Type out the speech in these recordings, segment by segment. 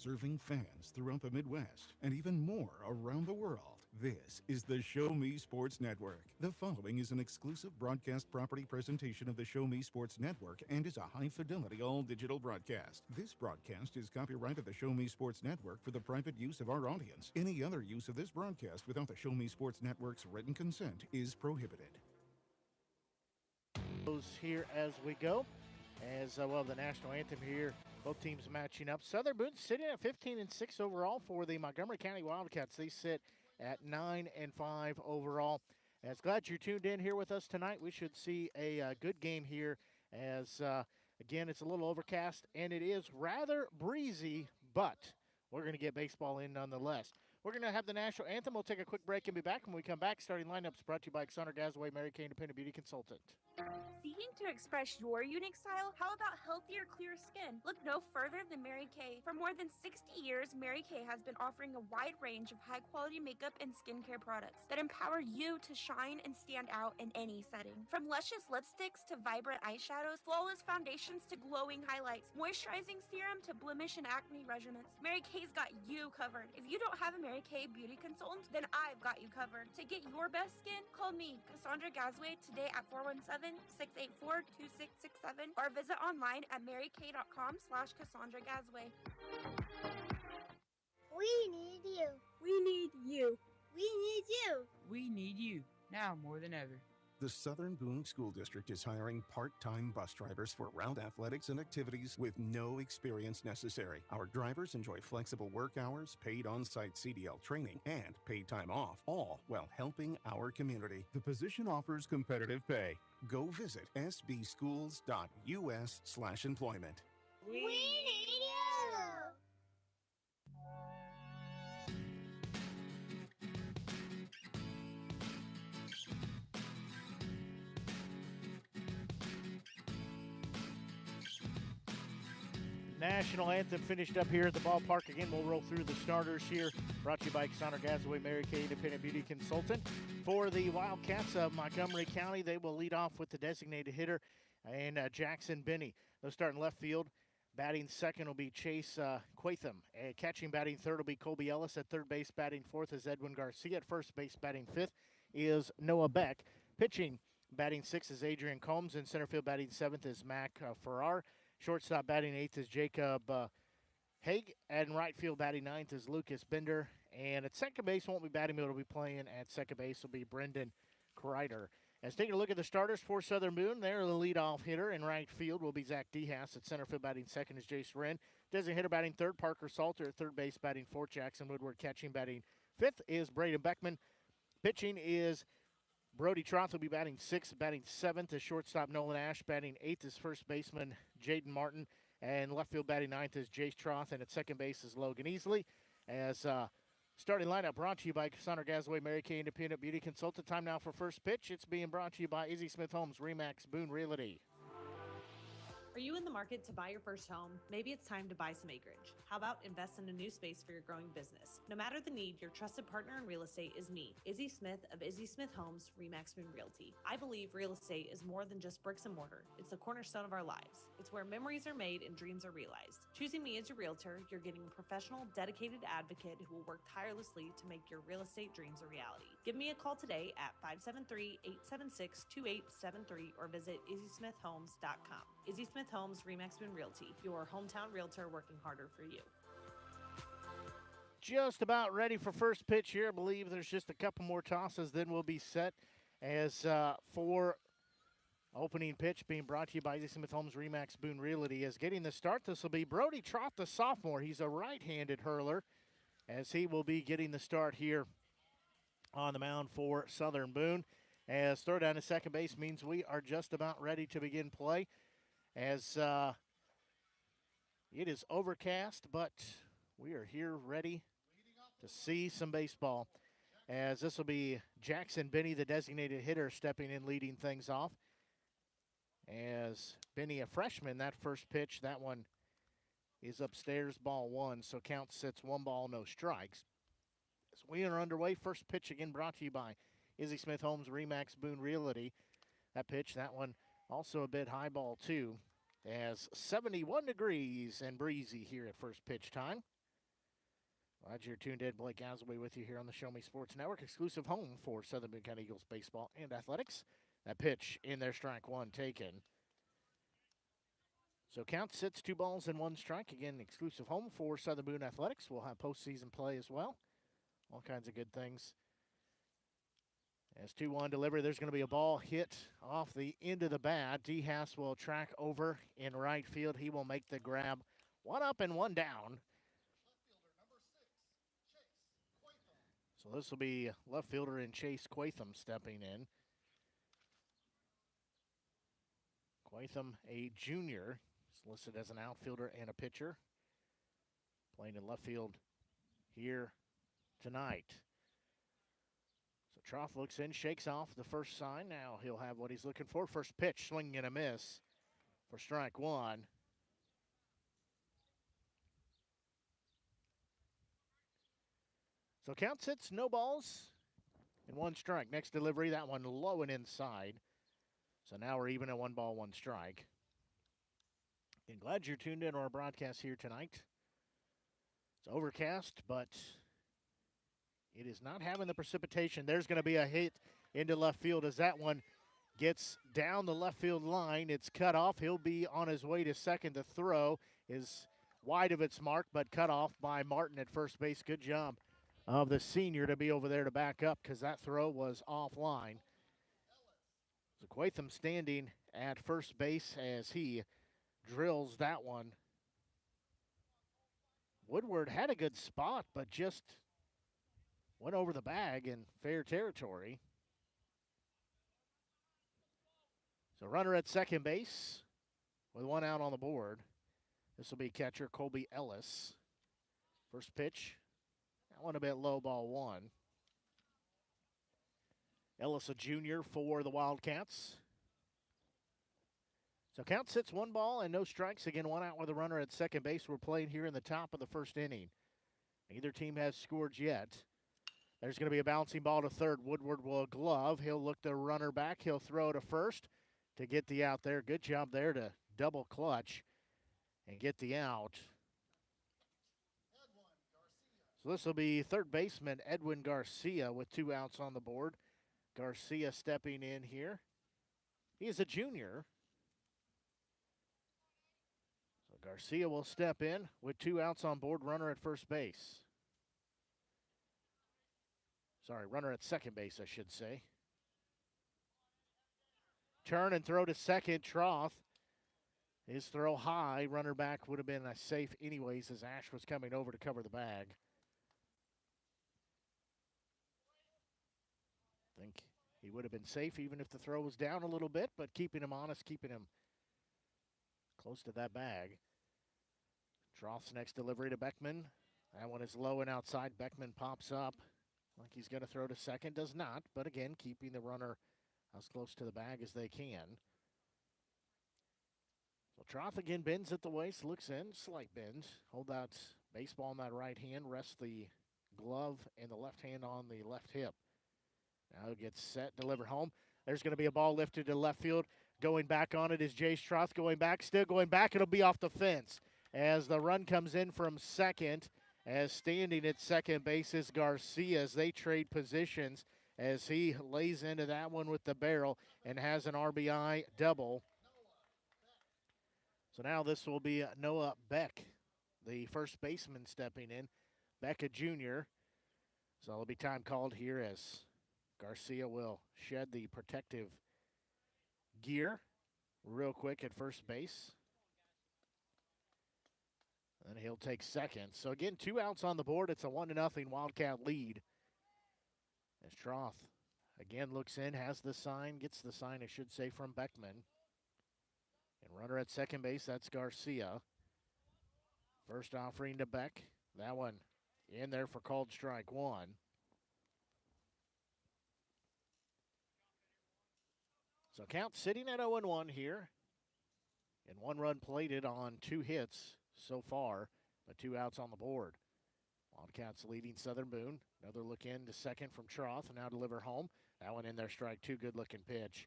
serving fans throughout the Midwest and even more around the world. This is the Show Me Sports Network. The following is an exclusive broadcast property presentation of the Show Me Sports Network and is a high-fidelity all-digital broadcast. This broadcast is copyright of the Show Me Sports Network for the private use of our audience. Any other use of this broadcast without the Show Me Sports Network's written consent is prohibited. Here as we go, as well, the national anthem here. Both teams matching up. Southern Boone sitting at 15-6 overall for the Montgomery County Wildcats. They sit at 9-5 overall. As glad you're tuned in here with us tonight. We should see a good game here. As again, it's a little overcast and it is rather breezy, but we're going to get baseball in nonetheless. We're going to have the national anthem. We'll take a quick break and be back. When we come back, starting lineups brought to you by Cassandra Gazaway, Mary Kay Independent Beauty Consultant. Seeking to express your unique style? How about healthier, clear skin? Look no further than Mary Kay. For more than 60 years, Mary Kay has been offering a wide range of high-quality makeup and skincare products that empower you to shine and stand out in any setting. From luscious lipsticks to vibrant eyeshadows, flawless foundations to glowing highlights, moisturizing serum to blemish and acne regimens, Mary Kay's got you covered. If you don't have a Mary Kay beauty consultant, then I've got you covered. To get your best skin, call me, Cassandra Gazaway, today at 417-684-2667 or visit online at marykay.com/Cassandra Gazaway. We need you. We need you. We need you. We need you now more than ever. The Southern Boone School District is hiring part-time bus drivers for route athletics and activities with no experience necessary. Our drivers enjoy flexible work hours, paid on-site CDL training, and paid time off, all while helping our community. The position offers competitive pay. Go visit sbschools.us/employment. We need you. National anthem finished up here at the ballpark. Again, we'll roll through the starters here. Brought to you by Cassandra Gazaway, Mary Kay Independent Beauty Consultant. For the Wildcats of Montgomery County, they will lead off with the designated hitter and Jackson Benny. They'll start in left field. Batting second will be Chase Quatham. Catching batting third will be Colby Ellis. At third base batting fourth is Edwin Garcia. At first base batting fifth is Noah Beck. Pitching batting sixth is Adrian Combs. In center field batting seventh is Mac Farrar. Shortstop batting eighth is Jacob Haig. And right field batting ninth is Lucas Bender. And at second base won't be batting, but will be playing at second base will be Brendan Kreider. As taking a look at the starters for Southern Boone, they're the leadoff hitter. In right field will be Zach Dehas. At center field batting second is Jace Wren. Designated hitter batting third, Parker Salter. At third base batting fourth, Jackson Woodward. Catching batting fifth is Braden Beckman. Pitching is Brody Troth will be batting sixth. Batting seventh is shortstop Nolan Ash. Batting eighth is first baseman Jaden Martin. And left field batting ninth is Jace Troth. And at second base is Logan Easley. As starting lineup brought to you by Cassandra Gazaway, Mary Kay Independent Beauty Consultant. Time now for first pitch. It's being brought to you by Izzy Smith Homes, Remax Boone Realty. Are you in the market to buy your first home? Maybe it's time to buy some acreage. How about invest in a new space for your growing business? No matter the need, your trusted partner in real estate is me, Izzy Smith of Izzy Smith Homes, Remax Boone Realty. I believe real estate is more than just bricks and mortar. It's the cornerstone of our lives. It's where memories are made and dreams are realized. Choosing me as your realtor, you're getting a professional, dedicated advocate who will work tirelessly to make your real estate dreams a reality. Give me a call today at 573-876-2873 or visit izzysmithhomes.com. Izzy Smith Homes, Remax Boone Realty, your hometown realtor working harder for you. Just about ready for first pitch here. I believe there's just a couple more tosses, then we'll be set. As for opening pitch being brought to you by Izzy Smith Homes, Remax Boone Realty. As getting the start, this will be Brody Troth, the sophomore. He's a right-handed hurler, as he will be getting the start here on the mound for Southern Boone. As throw down to second base means we are just about ready to begin play. As it is overcast, but we are here ready to see some baseball. As this will be Jackson Benny, the designated hitter, stepping in, leading things off. As Benny, a freshman, that first pitch, that one is upstairs, ball one. So count sits 1 ball, no strikes. As we are underway, first pitch again brought to you by Izzy Smith Homes, Remax Boone Realty. That pitch, that one also a bit high ball, too, as 71 degrees and breezy here at first pitch time. Glad you're tuned in. Blake Gasaway with you here on the Show Me Sports Network, exclusive home for Southern Boone County Eagles baseball and athletics. That pitch in there, strike one taken. So count sits 2 balls and 1 strike. Again, exclusive home for Southern Boone Athletics. We'll have postseason play as well. All kinds of good things. As 2-1 delivery, there's going to be a ball hit off the end of the bat. DeHaas will track over in right field. He will make the grab. 1 up and 1 down. So this will be left fielder and Chase Quatham stepping in. Quatham, a junior, is listed as an outfielder and a pitcher. Playing in left field here tonight. So Troth looks in, shakes off the first sign. Now he'll have what he's looking for. First pitch, swing and a miss for strike one. So count sits, no balls, and 1 strike. Next delivery, that one low and inside. So now we're even at 1 ball, 1 strike. And glad you're tuned in to our broadcast here tonight. It's overcast, but it is not having the precipitation. There's going to be a hit into left field as that one gets down the left field line. It's cut off. He'll be on his way to second. The throw is wide of its mark, but cut off by Martin at first base. Good job of the senior to be over there to back up because that throw was offline. So Quatham standing at first base as he drills that one. Woodward had a good spot, but just went over the bag in fair territory. So runner at second base with 1 out on the board. This will be catcher Colby Ellis. First pitch. That one a bit low, ball 1. Ellis, a junior for the Wildcats. So count sits 1 ball and no strikes. Again, 1 out with a runner at second base. We're playing here in the top of the first inning. Neither team has scored yet. There's going to be a bouncing ball to third. Woodward will glove. He'll look the runner back. He'll throw to first to get the out there. Good job there to double clutch and get the out. So this will be third baseman Edwin Garcia with 2 outs on the board. Garcia stepping in here. He is a junior. So Garcia will step in with 2 outs on board, runner at first base. Sorry, runner at second base, I should say. Turn and throw to second, Troth. His throw high, runner back would have been a safe anyways as Ash was coming over to cover the bag. I think he would have been safe even if the throw was down a little bit, but keeping him honest, keeping him close to that bag. Troth's next delivery to Beckman. That one is low and outside. Beckman pops up like he's going to throw to second. Does not, but again, keeping the runner as close to the bag as they can. So Troth again bends at the waist, looks in, slight bend. Hold that baseball in that right hand, rest the glove and the left hand on the left hip. Now it gets set, deliver home. There's going to be a ball lifted to left field. Going back on it is Jace Troth going back, still going back. It'll be off the fence as the run comes in from second. As standing at second base is Garcia as they trade positions as he lays into that one with the barrel and has an RBI double. So now this will be Noah Beck, the first baseman stepping in. Beck, a junior. So it'll be time called here as Garcia will shed the protective gear real quick at first base. And he'll take second. So again, 2 outs on the board. It's a 1-0 Wildcat lead. As Troth again looks in, has the sign, gets the sign, I should say, from Beckman. And runner at second base, that's Garcia. First offering to Beck. That one in there for called strike 1. So count sitting at 0-1 here. And 1 run plated on 2 hits so far, but 2 outs on the board. Wildcats leading Southern Boone. Another look in to second from Troth, and now deliver home. That one in there, strike 2, good-looking pitch.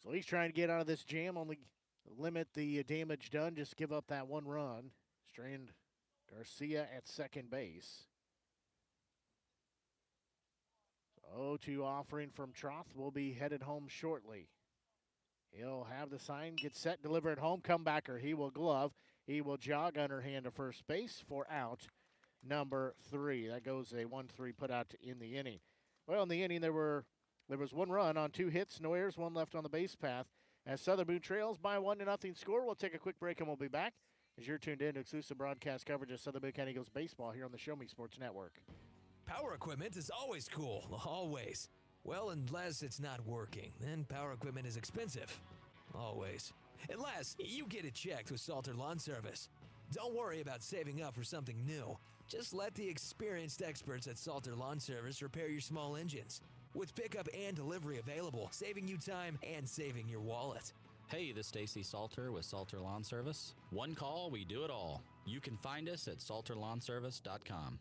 So he's trying to get out of this jam, only limit the damage done, just give up that 1 run. Strand Garcia at second base. 0-2 offering from Troth will be headed home shortly. He'll have the sign, get set, deliver at home, comebacker. He will glove. He will jog underhand to first base for out number 3. That goes a 1-3 put out in the inning. Well, in the inning, there was 1 run on 2 hits, no errors, 1 left on the base path. As Southern Boone trails by 1-0 score, we'll take a quick break and we'll be back as you're tuned in to exclusive broadcast coverage of Southern Boone County Eagles baseball here on the Show Me Sports Network. Power equipment is always cool, always. Well, unless it's not working, then power equipment is expensive. Always. Unless you get it checked with Salter Lawn Service. Don't worry about saving up for something new. Just let the experienced experts at Salter Lawn Service repair your small engines. With pickup and delivery available, saving you time and saving your wallet. Hey, this is Stacy Salter with Salter Lawn Service. One call, we do it all. You can find us at salterlawnservice.com.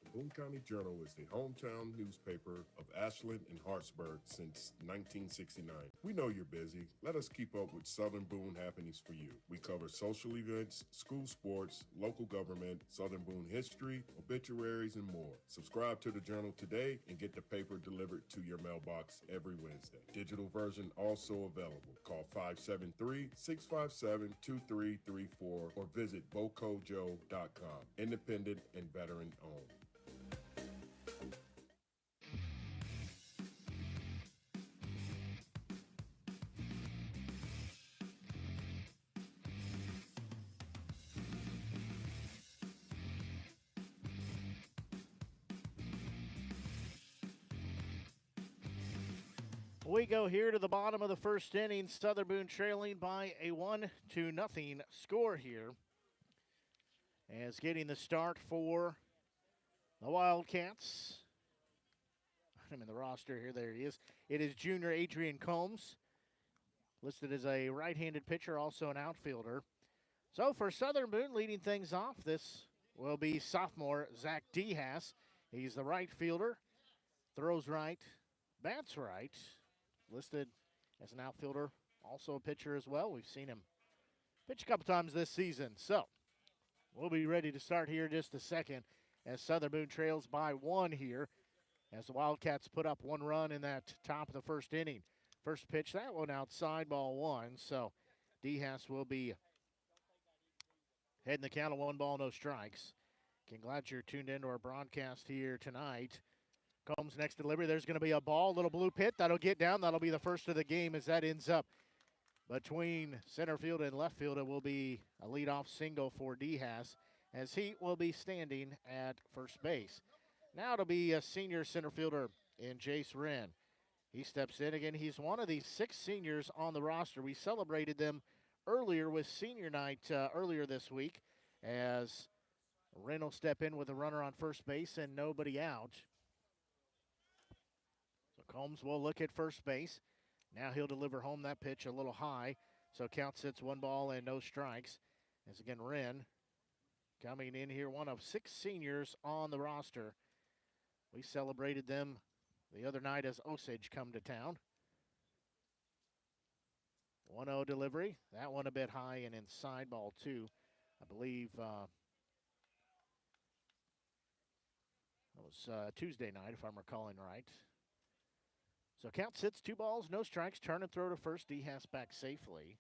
The Boone County Journal is the hometown newspaper of Ashland and Hartsburg since 1969. We know you're busy. Let us keep up with Southern Boone happenings for you. We cover social events, school sports, local government, Southern Boone history, obituaries, and more. Subscribe to the Journal today and get the paper delivered to your mailbox every Wednesday. Digital version also available. Call 573-657-2334 or visit bocojo.com. Independent and veteran owned. We go here to the bottom of the first inning. Southern Boone trailing by a 1-0 score here. As getting the start for the Wildcats. I'm in the roster here. There he is. It is junior Adrian Combs, listed as a right-handed pitcher, also an outfielder. So for Southern Boone, leading things off, this will be sophomore Zach Dehas. He's the right fielder, throws right, bats right, listed as an outfielder, also a pitcher as well. We've seen him pitch a couple times this season. So we'll be ready to start here in just a second as Southern Boone trails by 1 here as the Wildcats put up 1 run in that top of the first inning. First pitch, that one outside, ball 1. So Dehas will be heading the count of 1 ball, no strikes. Again, glad you're tuned into our broadcast here tonight. Combs next delivery. There's going to be a ball, little blue pit. That'll get down. That'll be the first of the game as that ends up between center field and left field. It will be a leadoff single for Dehas as he will be standing at first base. Now it'll be a senior center fielder in Jace Wren. He steps in again. He's one of the 6 seniors on the roster. We celebrated them earlier with senior night earlier this week as Wren will step in with a runner on first base and nobody out. Combs will look at first base. Now he'll deliver home that pitch a little high. So count sits 1 ball and no strikes. As again, Wren coming in here, one of 6 seniors on the roster. We celebrated them the other night as Osage come to town. 1-0 delivery. That one a bit high and inside, ball 2. I believe that was Tuesday night, if I'm recalling right. So count sits 2 balls, no strikes. Turn and throw to first. Dehas back safely.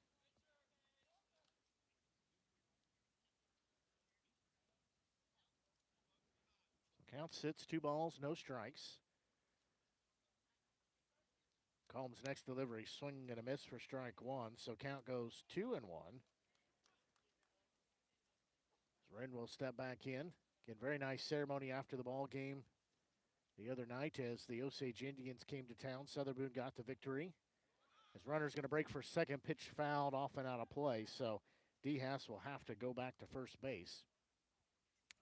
So count sits 2 balls, no strikes. Combs next delivery, swing and a miss for strike 1. So count goes 2-1. Wren will step back in. Again, very nice ceremony after the ball game the other night as the Osage Indians came to town. Southern Boone got the victory. As runner's going to break for second, pitch fouled off and out of play. So Dehas will have to go back to first base.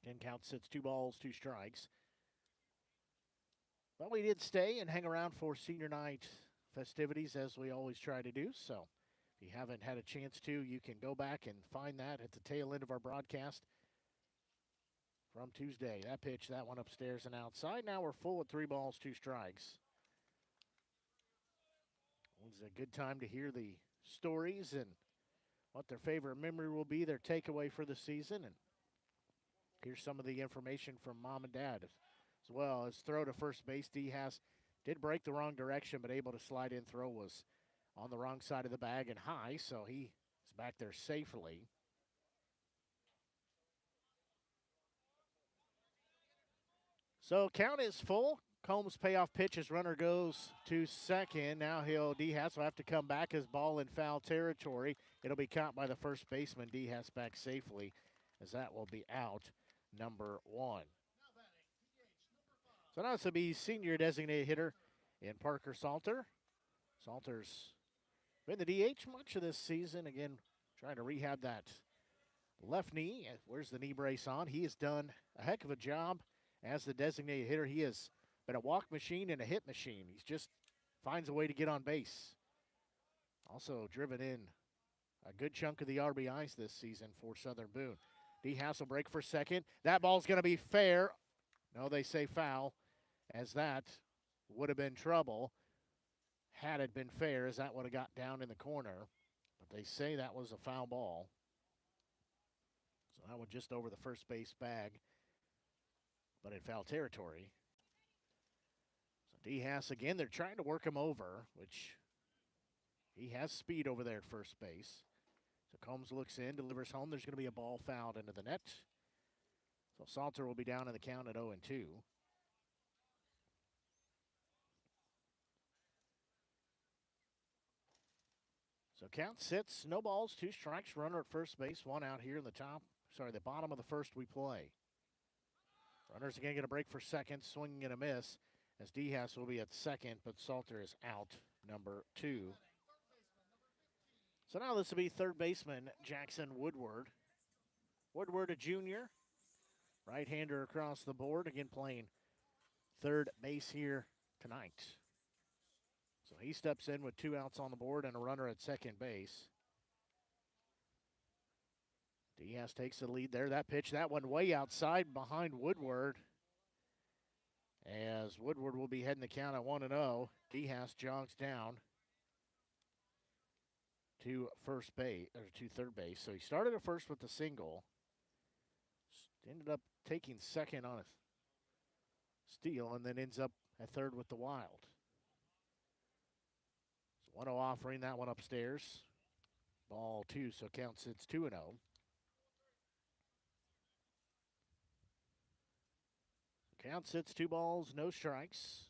Again, count sits 2 balls, 2 strikes. But we did stay and hang around for senior night festivities as we always try to do. So if you haven't had a chance to, you can go back and find that at the tail end of our broadcast from Tuesday. That pitch, that one upstairs and outside. Now we're full with 3 balls, 2 strikes. It was a good time to hear the stories and what their favorite memory will be, their takeaway for the season. And Here's some of the information from mom and dad as well. His throw to first base, Diaz did break the wrong direction, but able to slide in. Throw was on the wrong side of the bag and high, so he is back there safely. So count is full. Combs payoff pitch. His runner goes to second. Now Diaz will have to come back as ball in foul territory. It'll be caught by the first baseman. Diaz back safely as that will be out number 1. So now this will be senior designated hitter in Parker Salter. Salter's been the DH much of this season. Again, trying to rehab that left knee. Where's the knee brace on? He has done a heck of a job as the designated hitter. He has been a walk machine and a hit machine. He just finds a way to get on base. Also driven in a good chunk of the RBIs this season for Southern Boone. Diaz will break for second. That ball's going to be fair. No, they say foul, as that would have been trouble had it been fair, as that would have got down in the corner. But they say that was a foul ball. So that one just over the first base bag, but in foul territory. So Diaz again, they're trying to work him over, which he has speed over there at first base. So Combs looks in, delivers home. There's going to be a ball fouled into the net. So Salter will be down in the count at 0-2. So count sits, no balls, 2 strikes, runner at first base, 1 out here in the bottom of the first we play. Runners again going to break for second, swinging and a miss, as Diaz will be at second, but Salter is out, number 2. So now this will be third baseman Jackson Woodward. Woodward, a junior, right-hander across the board, again playing third base here tonight. So he steps in with 2 outs on the board and a runner at second base. Diaz takes the lead there. That pitch, that one way outside behind Woodward. As Woodward will be heading the count at 1-0. Diaz jogs down to first base, or to third base. So he started at first with the single. Ended up taking second on a steal, and then ends up at third with the wild. So 1-0 offering, that one upstairs. Ball 2, so count sits 2-0. Count sits 2 balls, no strikes.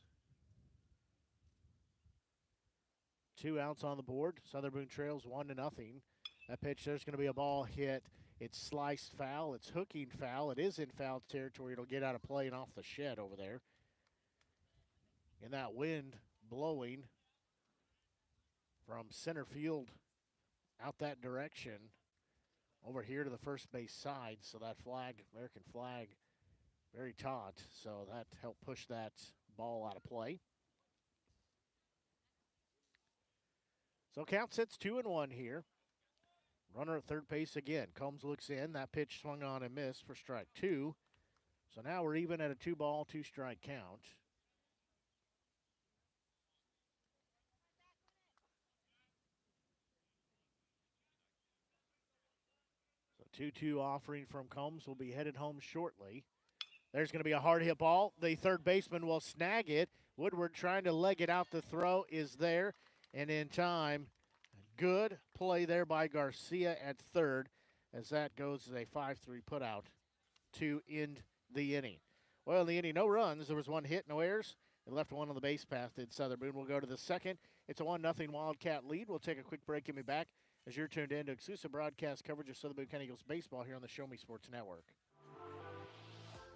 2 outs on the board. Southern Boone trails 1-0. That pitch, there's going to be a ball hit. It's sliced foul. It's hooking foul. It is in foul territory. It'll get out of play and off the shed over there. And that wind blowing from center field out that direction over here to the first base side. So that flag, American flag, very taut. So that helped push that ball out of play. So count sits 2-1 here. Runner at third base again. Combs looks in. That pitch swung on and missed for strike 2. So now we're even at a 2-ball, 2-strike count. So 2-2 offering from Combs will be headed home shortly. There's going to be a hard hit ball. The third baseman will snag it. Woodward trying to leg it out. The throw is there. And in time, good play there by Garcia at third, as that goes as a 5-3 putout to end the inning. Well, in the inning, no runs. There was 1 hit, no errors. It left 1 on the base path. Did Southern Boone. We'll go to the second. It's a 1-0 Wildcat lead. We'll take a quick break and be back as you're tuned in to exclusive broadcast coverage of Southern Boone County Eagles baseball here on the Show Me Sports Network.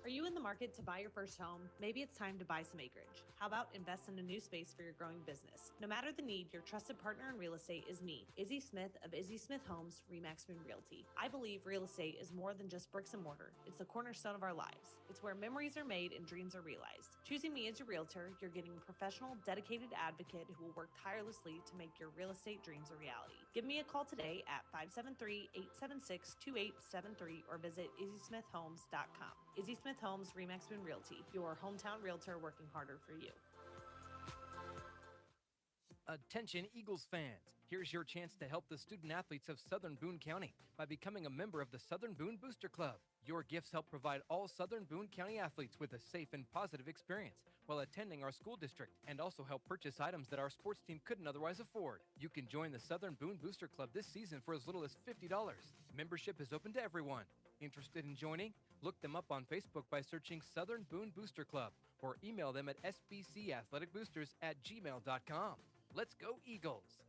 Are you in the market to buy your first home? Maybe it's time to buy some acreage. How about invest in a new space for your growing business? No matter the need, your trusted partner in real estate is me, Izzy Smith of Izzy Smith Homes, Remax Boone Realty. I believe real estate is more than just bricks and mortar. It's the cornerstone of our lives. It's where memories are made and dreams are realized. Choosing me as your realtor, you're getting a professional, dedicated advocate who will work tirelessly to make your real estate dreams a reality. Give me a call today at 573-876-2873 or visit izzysmithhomes.com. Izzy Smith Homes, Remax Boone Realty, your hometown realtor working harder for you. Attention Eagles fans, here's your chance to help the student athletes of Southern Boone County by becoming a member of the Southern Boone Booster Club. Your gifts help provide all Southern Boone County athletes with a safe and positive experience while attending our school district, and also help purchase items that our sports team couldn't otherwise afford. You can join the Southern Boone Booster Club this season for as little as $50. Membership is open to everyone. Interested in joining? Look them up on Facebook by searching Southern Boone Booster Club, or email them at sbcathleticboosters@gmail.com. Let's go Eagles!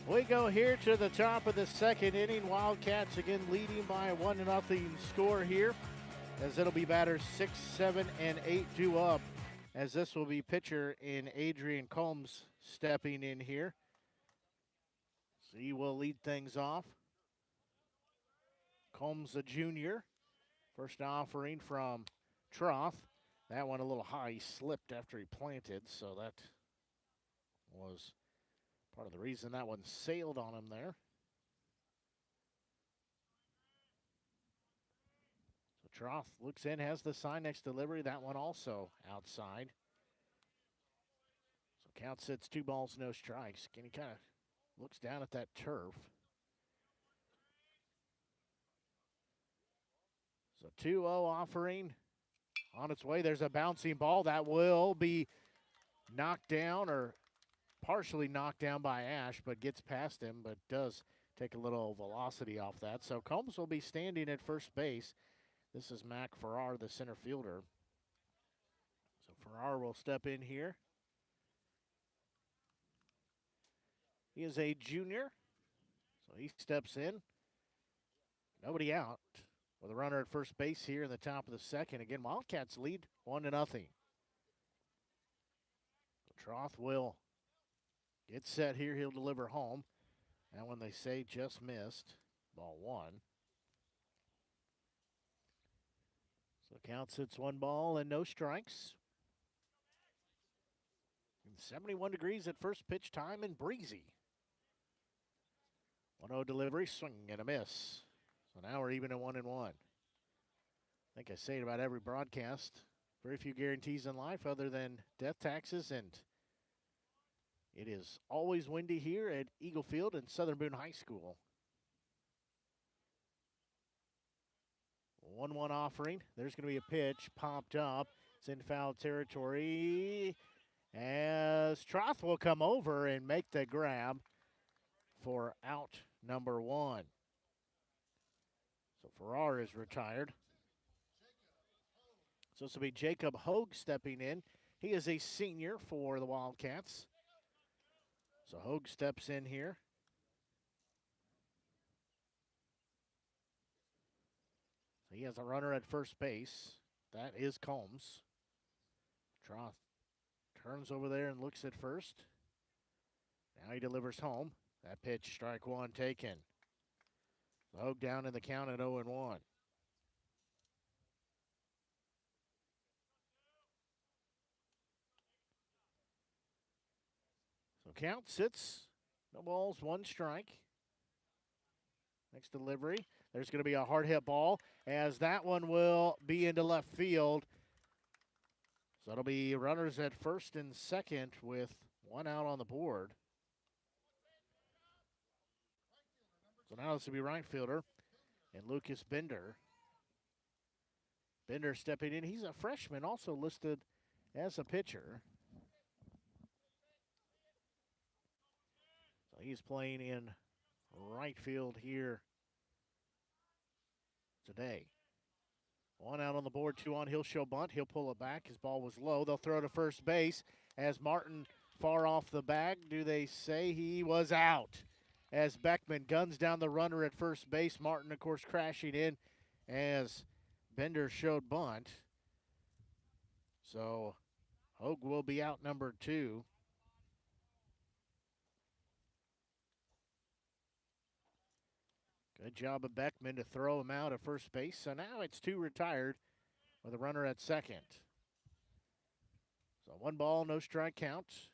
We go here to the top of the second inning. Wildcats again leading by a 1-0 score here, as it'll be batters 6, 7, and 8 due up, as this will be pitcher in Adrian Combs stepping in here. So he will lead things off. Combs, a junior. First offering from Troth. That one a little high. He slipped after he planted, so that was part of the reason that one sailed on him there. So Troth looks in, has the sign next delivery. That one also outside. So count sits 2 balls, no strikes. Kenny kind of looks down at that turf. So 2-0 offering on its way. There's a bouncing ball that will be knocked down, or partially knocked down by Ash, but gets past him, but does take a little velocity off that. So Combs will be standing at first base. This is Mac Farrar, the center fielder. So Farrar will step in here. He is a junior, so he steps in. Nobody out with a runner at first base here in the top of the second. Again, Wildcats lead 1-0. Troth will get set here. He'll deliver home. And when they say just missed, ball 1. So count sits 1 ball and no strikes. And 71 degrees at first pitch time and breezy. 1-0 delivery, swing and a miss. So now we're even at 1-1. I think I say it about every broadcast. Very few guarantees in life other than death taxes, and it is always windy here at Eagle Field and Southern Boone High School. 1-1 offering. There's going to be a pitch popped up. It's in foul territory, as Troth will come over and make the grab for out number 1. So Farrar is retired. So this will be Jacob Hogue stepping in. He is a senior for the Wildcats. So Hogue steps in here. So he has a runner at first base. That is Combs. Troth turns over there and looks at first. Now he delivers home. That pitch, strike 1 taken. Hogue down in the count at 0-1. So count sits, no balls, 1 strike. Next delivery, there's going to be a hard hit ball, as that one will be into left field. So it'll be runners at first and second with 1 out on the board. So now this will be right fielder and Lucas Bender. Bender stepping in. He's a freshman, also listed as a pitcher. So he's playing in right field here today. 1 out on the board, 2 on. He'll show bunt. He'll pull it back. His ball was low. They'll throw to first base as Martin far off the bag. Do they say he was out? As Beckman guns down the runner at first base. Martin, of course, crashing in as Bender showed bunt. So Hogue will be out number 2. Good job of Beckman to throw him out at first base. So now it's 2 retired with a runner at second. So 1 ball, no strike count.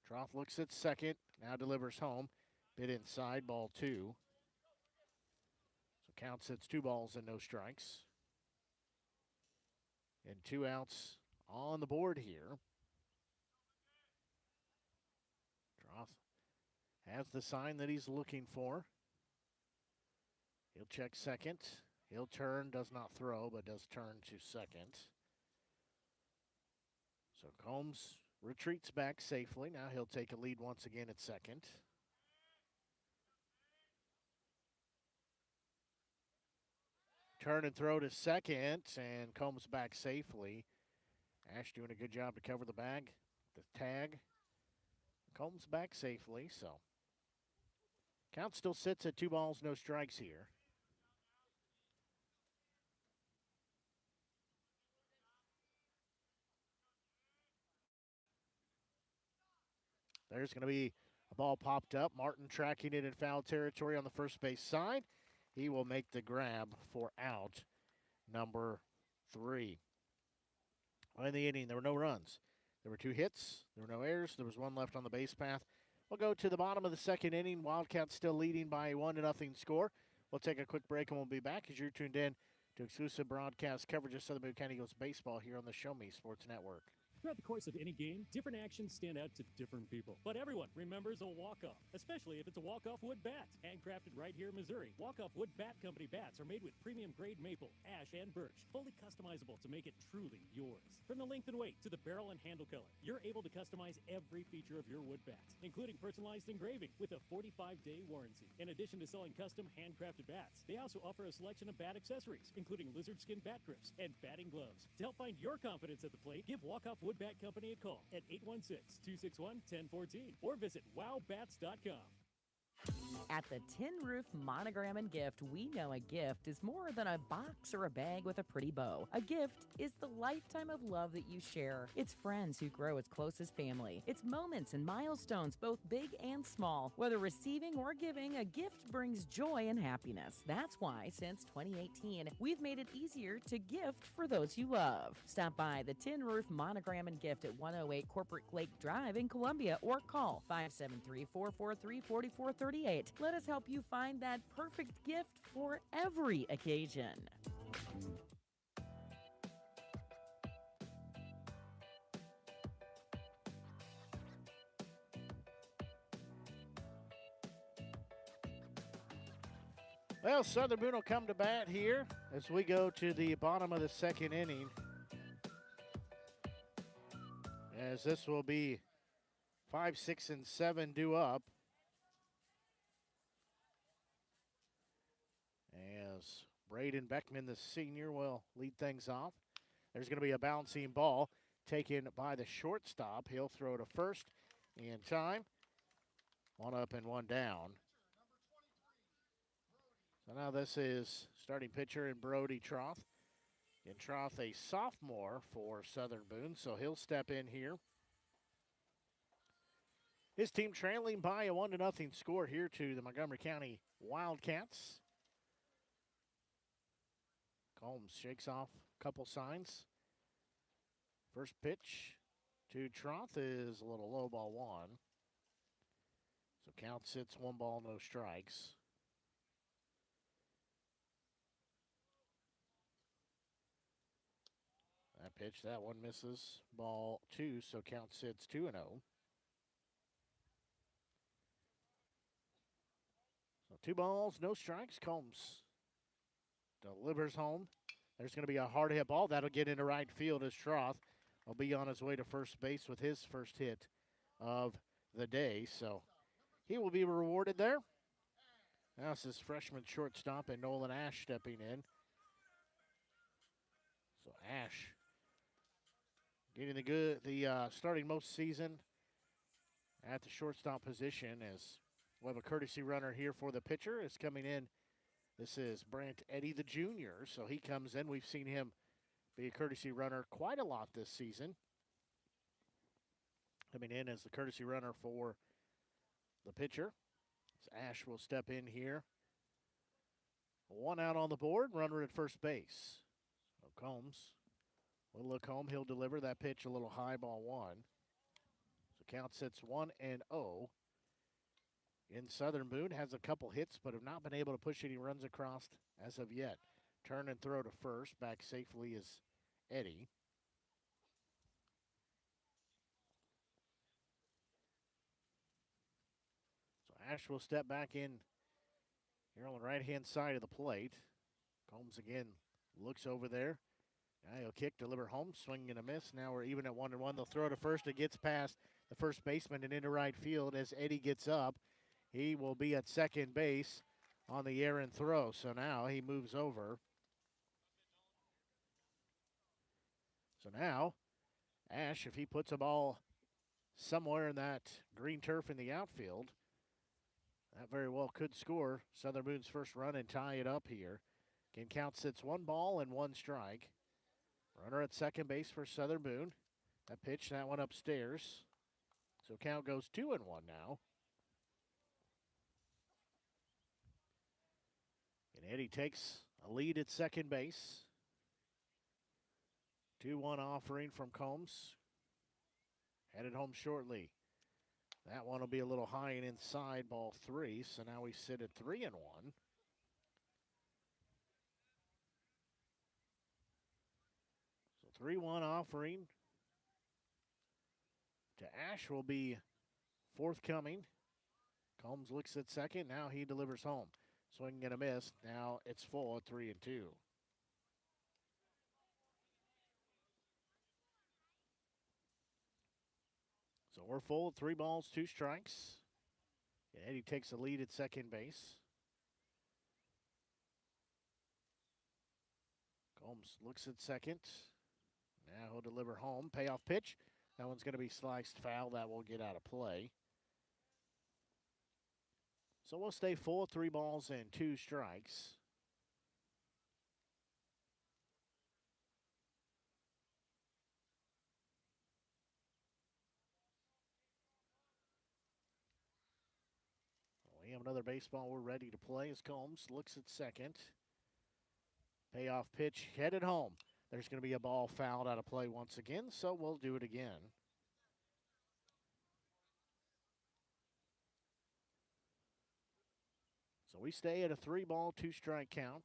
Troth looks at second. now delivers home. Bit inside, ball 2. So count sits 2 balls and no strikes. And 2 outs on the board here. Troth has the sign that he's looking for. He'll check second. He'll turn, does not throw, but does turn to second. So Combs retreats back safely. Now he'll take a lead once again at second. Turn and throw to second, and Combs back safely. Ash doing a good job to cover the bag, the tag. Combs back safely, so count still sits at 2 balls, no strikes here. There's going to be a ball popped up. Martin tracking it in foul territory on the first base side. He will make the grab for out number 3. In the inning, there were no runs. There were 2 hits. There were no errors. There was 1 left on the base path. We'll go to the bottom of the second inning. Wildcats still leading by a 1-0 score. We'll take a quick break and we'll be back as you're tuned in to exclusive broadcast coverage of Southern Boone County Eagles baseball here on the Show Me Sports Network. Throughout the course of any game, different actions stand out to different people. But everyone remembers a walk-off, especially if it's a walk-off wood bat. Handcrafted right here in Missouri, walk-off wood bat company bats are made with premium grade maple, ash, and birch, fully customizable to make it truly yours. From the length and weight to the barrel and handle color, you're able to customize every feature of your wood bat, including personalized engraving with a 45-day warranty. In addition to selling custom handcrafted bats, they also offer a selection of bat accessories, including lizard skin bat grips and batting gloves. To help find your confidence at the plate, give Walk-Off Wood Bat Company a call at 816-261-1014 or visit wowbats.com. At the Tin Roof Monogram and Gift, we know a gift is more than a box or a bag with a pretty bow. A gift is the lifetime of love that you share. It's friends who grow as close as family. It's moments and milestones, both big and small. Whether receiving or giving, a gift brings joy and happiness. That's why, since 2018, we've made it easier to gift for those you love. Stop by the Tin Roof Monogram and Gift at 108 Corporate Lake Drive in Columbia or call 573-443-4438. Let us help you find that perfect gift for every occasion. Well, Southern Boone will come to bat here as we go to the bottom of the second inning. As this will be 5, 6, and 7 due up. As Braden Beckman, the senior, will lead things off. There's going to be a bouncing ball taken by the shortstop. He'll throw to first in time. 1 up and 1 down. So now this is starting pitcher in Brody Troth. And Troth, a sophomore for Southern Boone, so he'll step in here. His team trailing by a 1-0 score here to the Montgomery County Wildcats. Combs shakes off a couple signs. First pitch to Troth is a little low, ball 1. So count sits 1 ball, no strikes. That pitch, that one misses. Ball 2, so count sits 2-0. So 2 balls, no strikes. Combs delivers home. There's going to be a hard hit ball. That'll get into right field as Troth will be on his way to first base with his first hit of the day. So he will be rewarded there. Now this is freshman shortstop and Nolan Ash stepping in. So Ash getting the starting most season at the shortstop position as we have a courtesy runner here for the pitcher is coming in. This is Brant Eddy, the junior, so he comes in. We've seen him be a courtesy runner quite a lot this season. Coming in as the courtesy runner for the pitcher. So Ash will step in here. 1 out on the board, runner at first base. So Combs will look home. He'll deliver that pitch a little high, ball 1. So count sits 1-0 in Southern Boone. Has a couple hits, but have not been able to push any runs across as of yet. Turn and throw to first. Back safely is Eddie. So Ash will step back in here on the right-hand side of the plate. Combs again looks over there. Now he'll kick, deliver home, swing and a miss. Now we're even at 1-1. They'll throw to first. It gets past the first baseman and into right field as Eddie gets up. He will be at second base on the errant throw. So now he moves over. So now Ash, if he puts a ball somewhere in that green turf in the outfield, that very well could score Southern Boone's first run and tie it up here. Again, count sits 1 ball and 1 strike. Runner at second base for Southern Boone. That pitch, that one upstairs. So count goes 2-1 now. And Eddie takes a lead at second base. 2-1 offering from Combs. Headed home shortly. That one will be a little high and inside, ball 3. So now we sit at 3-1. So 3-1 offering to Ash will be forthcoming. Combs looks at second. Now he delivers home. Swing and a miss. Now it's full at 3-2. So we're full at 3 balls, 2 strikes. And Eddie takes a lead at second base. Combs looks at second. Now he'll deliver home. Payoff pitch. That one's going to be sliced foul. That will get out of play. So we'll stay full at 3 balls and 2 strikes. We have another baseball we're ready to play as Combs looks at second. Payoff pitch headed home. There's going to be a ball fouled out of play once again, so we'll do it again. So we stay at a 3-ball, 2-strike count.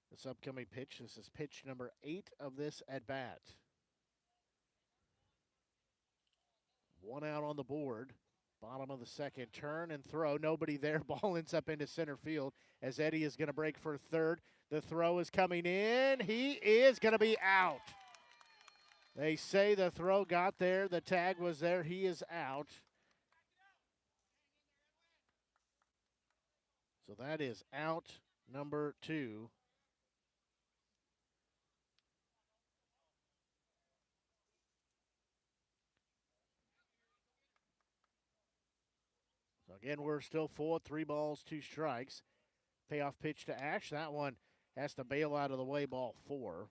This upcoming pitch, this is pitch number 8 of this at-bat. 1 out on the board. Bottom of the second, turn and throw. Nobody there. Ball ends up into center field as Eddie is going to break for third. The throw is coming in. He is going to be out. They say the throw got there. The tag was there. He is out. So that is out number 2. So again, we're still full at 3 balls, 2 strikes. Payoff pitch to Ash. That one has to bail out of the way, ball 4.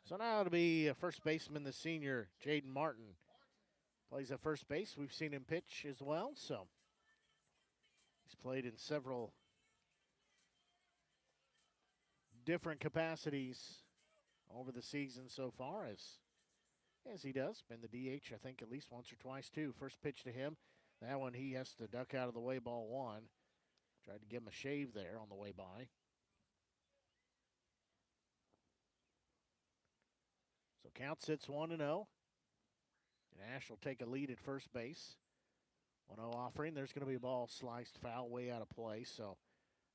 So now it'll be first baseman, the senior, Jaden Martin. Plays at first base. We've seen him pitch as well, so he's played in several different capacities over the season so far, as he does. Been the DH, I think, at least once or twice, too. First pitch to him. That one he has to duck out of the way, ball 1. Tried to give him a shave there on the way by. So count sits 1-0. And Ash will take a lead at first base. 1-0 offering. There's going to be a ball sliced foul way out of play, so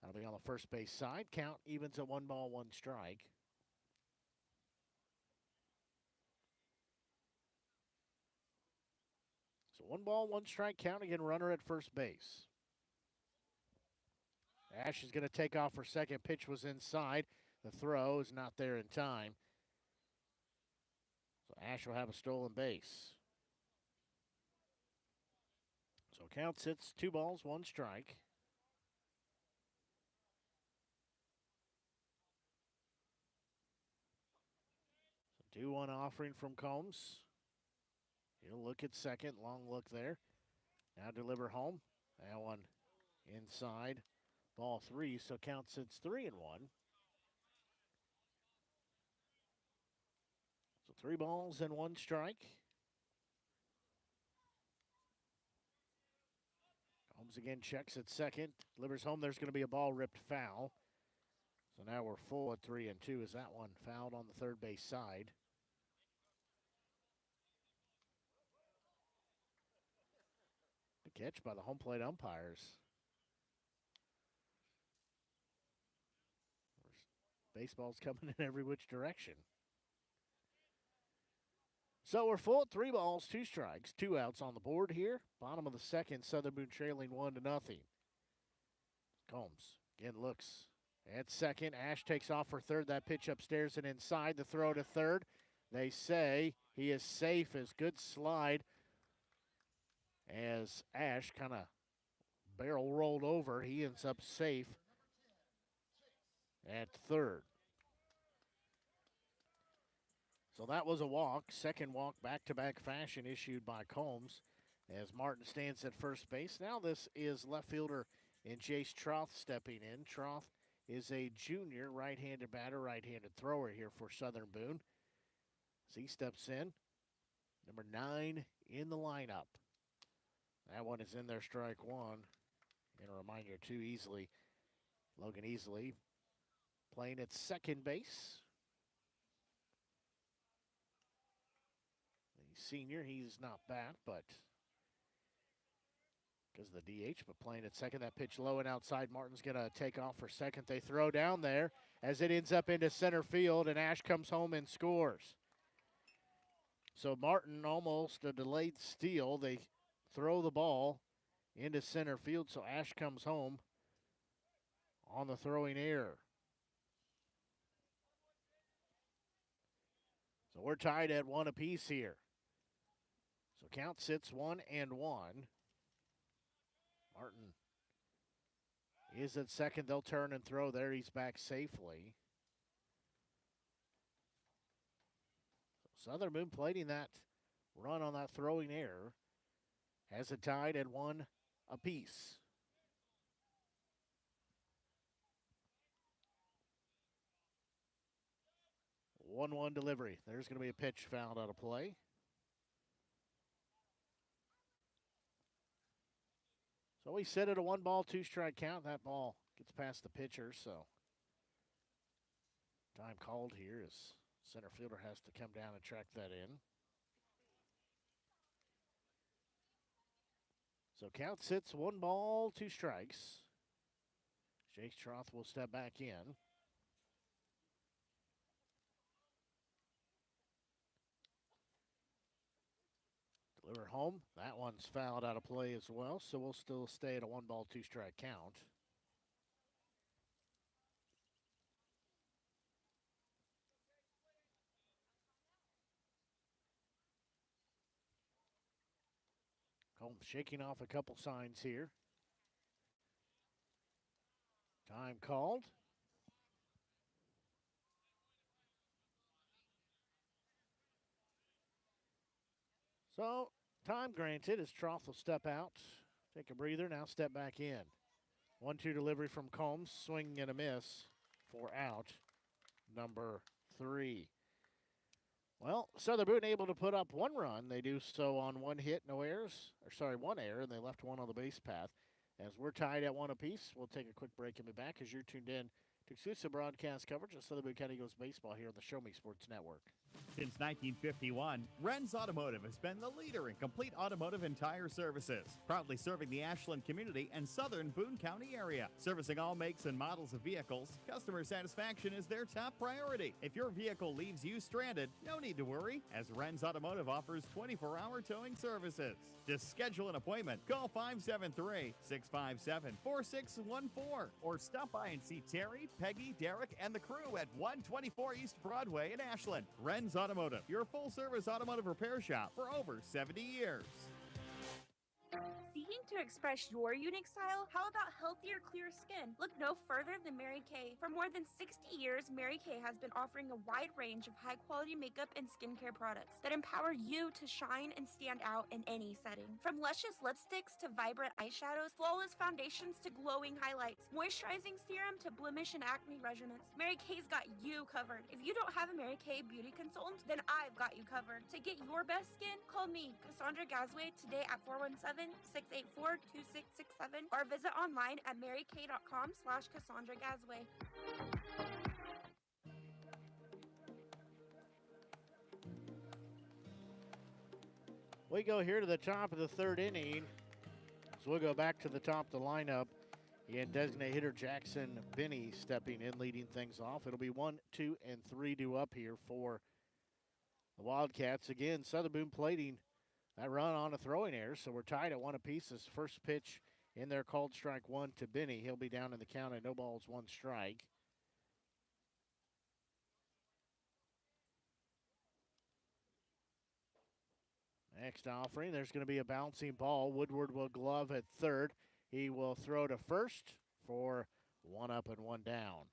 that'll be on the first base side. Count evens at 1 ball, 1 strike. So 1 ball, 1 strike count. Again, runner at first base. Ash is going to take off for second. Pitch was inside. The throw is not there in time. So Ash will have a stolen base. So count sits 2 balls, 1 strike. So 2-1 offering from Combs. He'll look at second. Long look there. Now deliver home. That one inside. Ball 3, so count sits 3-1. So 3 balls and 1 strike. again, checks at second. Delivers home. There's going to be a ball ripped foul. So now we're full at 3-2 as that one fouled on the third base side. Good catch by the home plate umpires. Baseball's coming in every which direction. So we're full at 3 balls, 2 strikes, 2 outs on the board here. Bottom of the second, Southern Boone trailing 1-0. Combs again looks at second. Ash takes off for third. That pitch upstairs and inside. The throw to third. They say he is safe as good slide as Ash kind of barrel rolled over. He ends up safe at third. So that was a walk, second walk back-to-back fashion issued by Combs as Martin stands at first base. Now this is left fielder and Jace Troth stepping in. Troth is a junior right-handed batter, right-handed thrower here for Southern Boone. As he steps in, number 9 in the lineup. That one is in there, strike one. And a reminder too, Logan Easley playing at second base. Senior, he's not bad, but because of the DH, but playing at second. That pitch low and outside. Martin's going to take off for second. They throw down there as it ends up into center field, and Ash comes home and scores. So Martin almost a delayed steal. They throw the ball into center field, so Ash comes home on the throwing error. So we're tied at 1 apiece here. So count sits 1-1. Martin is at second. They'll turn and throw there. He's back safely. So Southern Boone plating that run on that throwing error. Has it tied at 1 apiece. One delivery. There's going to be a pitch fouled out of play. So we set it a 1-ball, 2-strike count. That ball gets past the pitcher, so time called here as center fielder has to come down and track that in. So count sits 1 ball, 2 strikes. Jake Troth will step back in. Deliver home. That one's fouled out of play as well, so we'll still stay at a 1-ball, 2-strike count. Combs shaking off a couple signs here. Time called. So, time granted as Troth will step out, take a breather, now step back in. 1-2 delivery from Combs, swing and a miss for out number 3. Well, Southern Boone able to put up 1 run. They do so on 1 hit, no errors. 1 error, and they left 1 on the base path. As we're tied at 1 apiece, we'll take a quick break and be back as you're tuned in to exclusive broadcast coverage of Southern Boone County Eagles baseball here on the Show Me Sports Network. Since 1951, Ren's Automotive has been the leader in complete automotive and tire services, proudly serving the Ashland community and southern Boone County area. Servicing all makes and models of vehicles, customer satisfaction is their top priority. If your vehicle leaves you stranded, no need to worry, as Ren's Automotive offers 24-hour towing services. To schedule an appointment, call 573-657-4614 or stop by and see Terry, Peggy, Derek, and the crew at 124 East Broadway in Ashland. Ren's Automotive, your full-service automotive repair shop for over 70 years. Seeking to express your unique style? How about healthier, clear skin? Look no further than Mary Kay. For more than 60 years, Mary Kay has been offering a wide range of high-quality makeup and skincare products that empower you to shine and stand out in any setting. From luscious lipsticks to vibrant eyeshadows, flawless foundations to glowing highlights, moisturizing serum to blemish and acne regimens, Mary Kay's got you covered. If you don't have a Mary Kay beauty consultant, then I've got you covered. To get your best skin, call me, Cassandra Gazway, today at 417-6 684-2667 or visit online at marykay.com/Cassandra Gazway. We go here to the top of the third inning. So we'll go back to the top of the lineup. And designated hitter Jackson Binney stepping in, leading things off. It'll be 1, 2, and 3 due up here for the Wildcats. Again, Southern Boone plating that run on a throwing error, so we're tied at 1 apiece. This first pitch in there called strike 1 to Binney. He'll be down in the count at no balls, 1 strike. Next offering, there's going to be a bouncing ball. Woodward will glove at third. He will throw to first for 1 up and 1 down.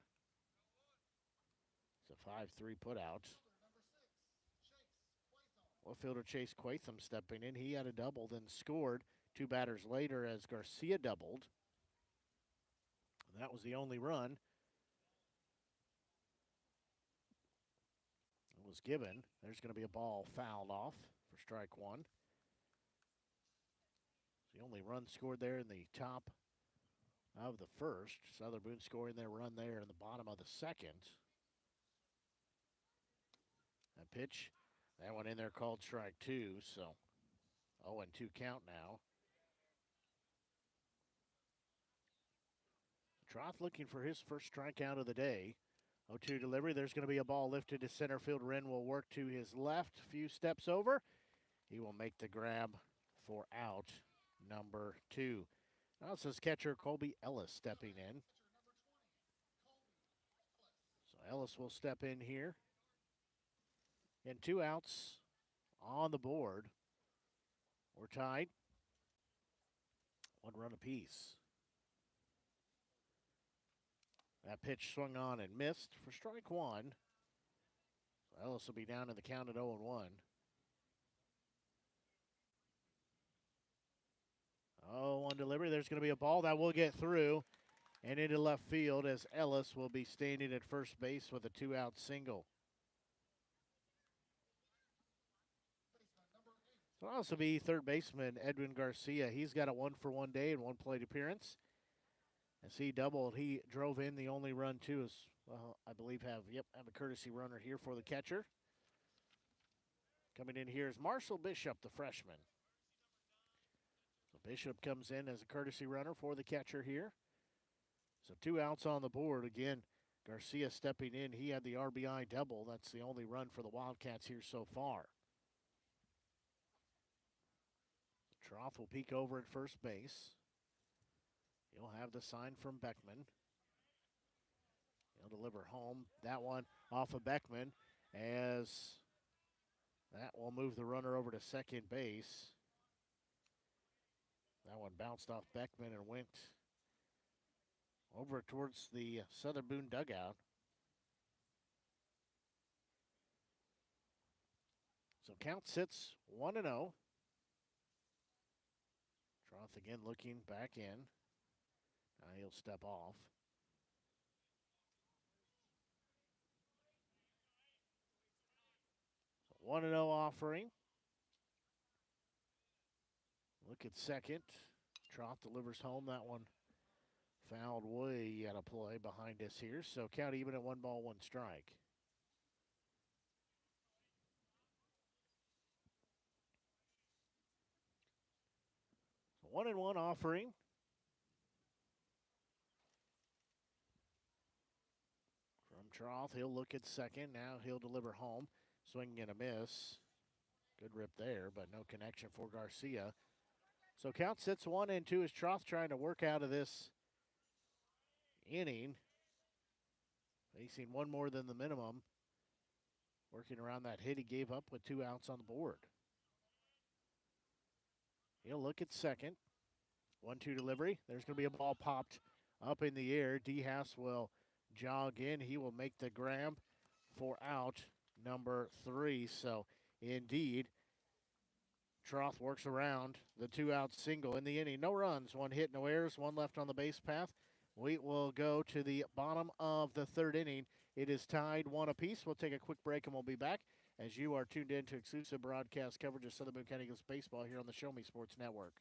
It's a 5-3 put out. Fielder Chase Quatham stepping in. He had a double, then scored 2 batters later as Garcia doubled. That was the only run that was given. There's going to be a ball fouled off for strike 1. The only run scored there in the top of the first. Southern Boone scoring their run there in the bottom of the second. That pitch, that one in there called strike 2, so 0-2 count now. Troth looking for his first strikeout of the day. 0-2 delivery. There's going to be a ball lifted to center field. Wren will work to his left, a few steps over. He will make the grab for out number 2. Now it says catcher Colby Ellis stepping in. So Ellis will step in here. And 2 outs on the board. We're tied. 1 run apiece. That pitch swung on and missed for strike 1. So Ellis will be down in the count at 0-1. 0-1 delivery. There's going to be a ball that will get through and into left field as Ellis will be standing at first base with a 2-out single. So it'll also be third baseman Edwin Garcia. He's got a 1-for-1 day and 1 plate appearance. As he doubled, he drove in the only run too. As well, I believe have a courtesy runner here for the catcher. Coming in here is Marshall Bishop, the freshman. So Bishop comes in as a courtesy runner for the catcher here. So 2 outs on the board. Again, Garcia stepping in. He had the RBI double. That's the only run for the Wildcats here so far. Troth will peek over at first base. He'll have the sign from Beckman. He'll deliver home. That one off of Beckman as that will move the runner over to second base. That one bounced off Beckman and went over towards the Southern Boone dugout. So count sits 1-0. Troth again looking back in. Now he'll step off. 1-0 offering. Look at second. Troth delivers home. That one fouled way out of play behind us here. So count even at 1 ball, 1 strike. So 1-1 offering. Troth, he'll look at second. Now he'll deliver home. Swing and a miss. Good rip there, but no connection for Garcia. So count sits 1-2 as Troth trying to work out of this inning. Facing 1 more than the minimum. Working around that hit he gave up with 2 outs on the board. He'll look at second. 1-2 delivery. There's going to be a ball popped up in the air. DeHaas will jog in. He will make the grab for out number 3. So indeed, Troth works around the 2-out single in the inning. No runs, 1 hit, no errors, 1 left on the base path. We will go to the bottom of the 3rd inning. It is tied 1 apiece. We'll take a quick break and we'll be back as you are tuned in to exclusive broadcast coverage of Southern Boone County Eagles baseball here on the Show Me Sports Network.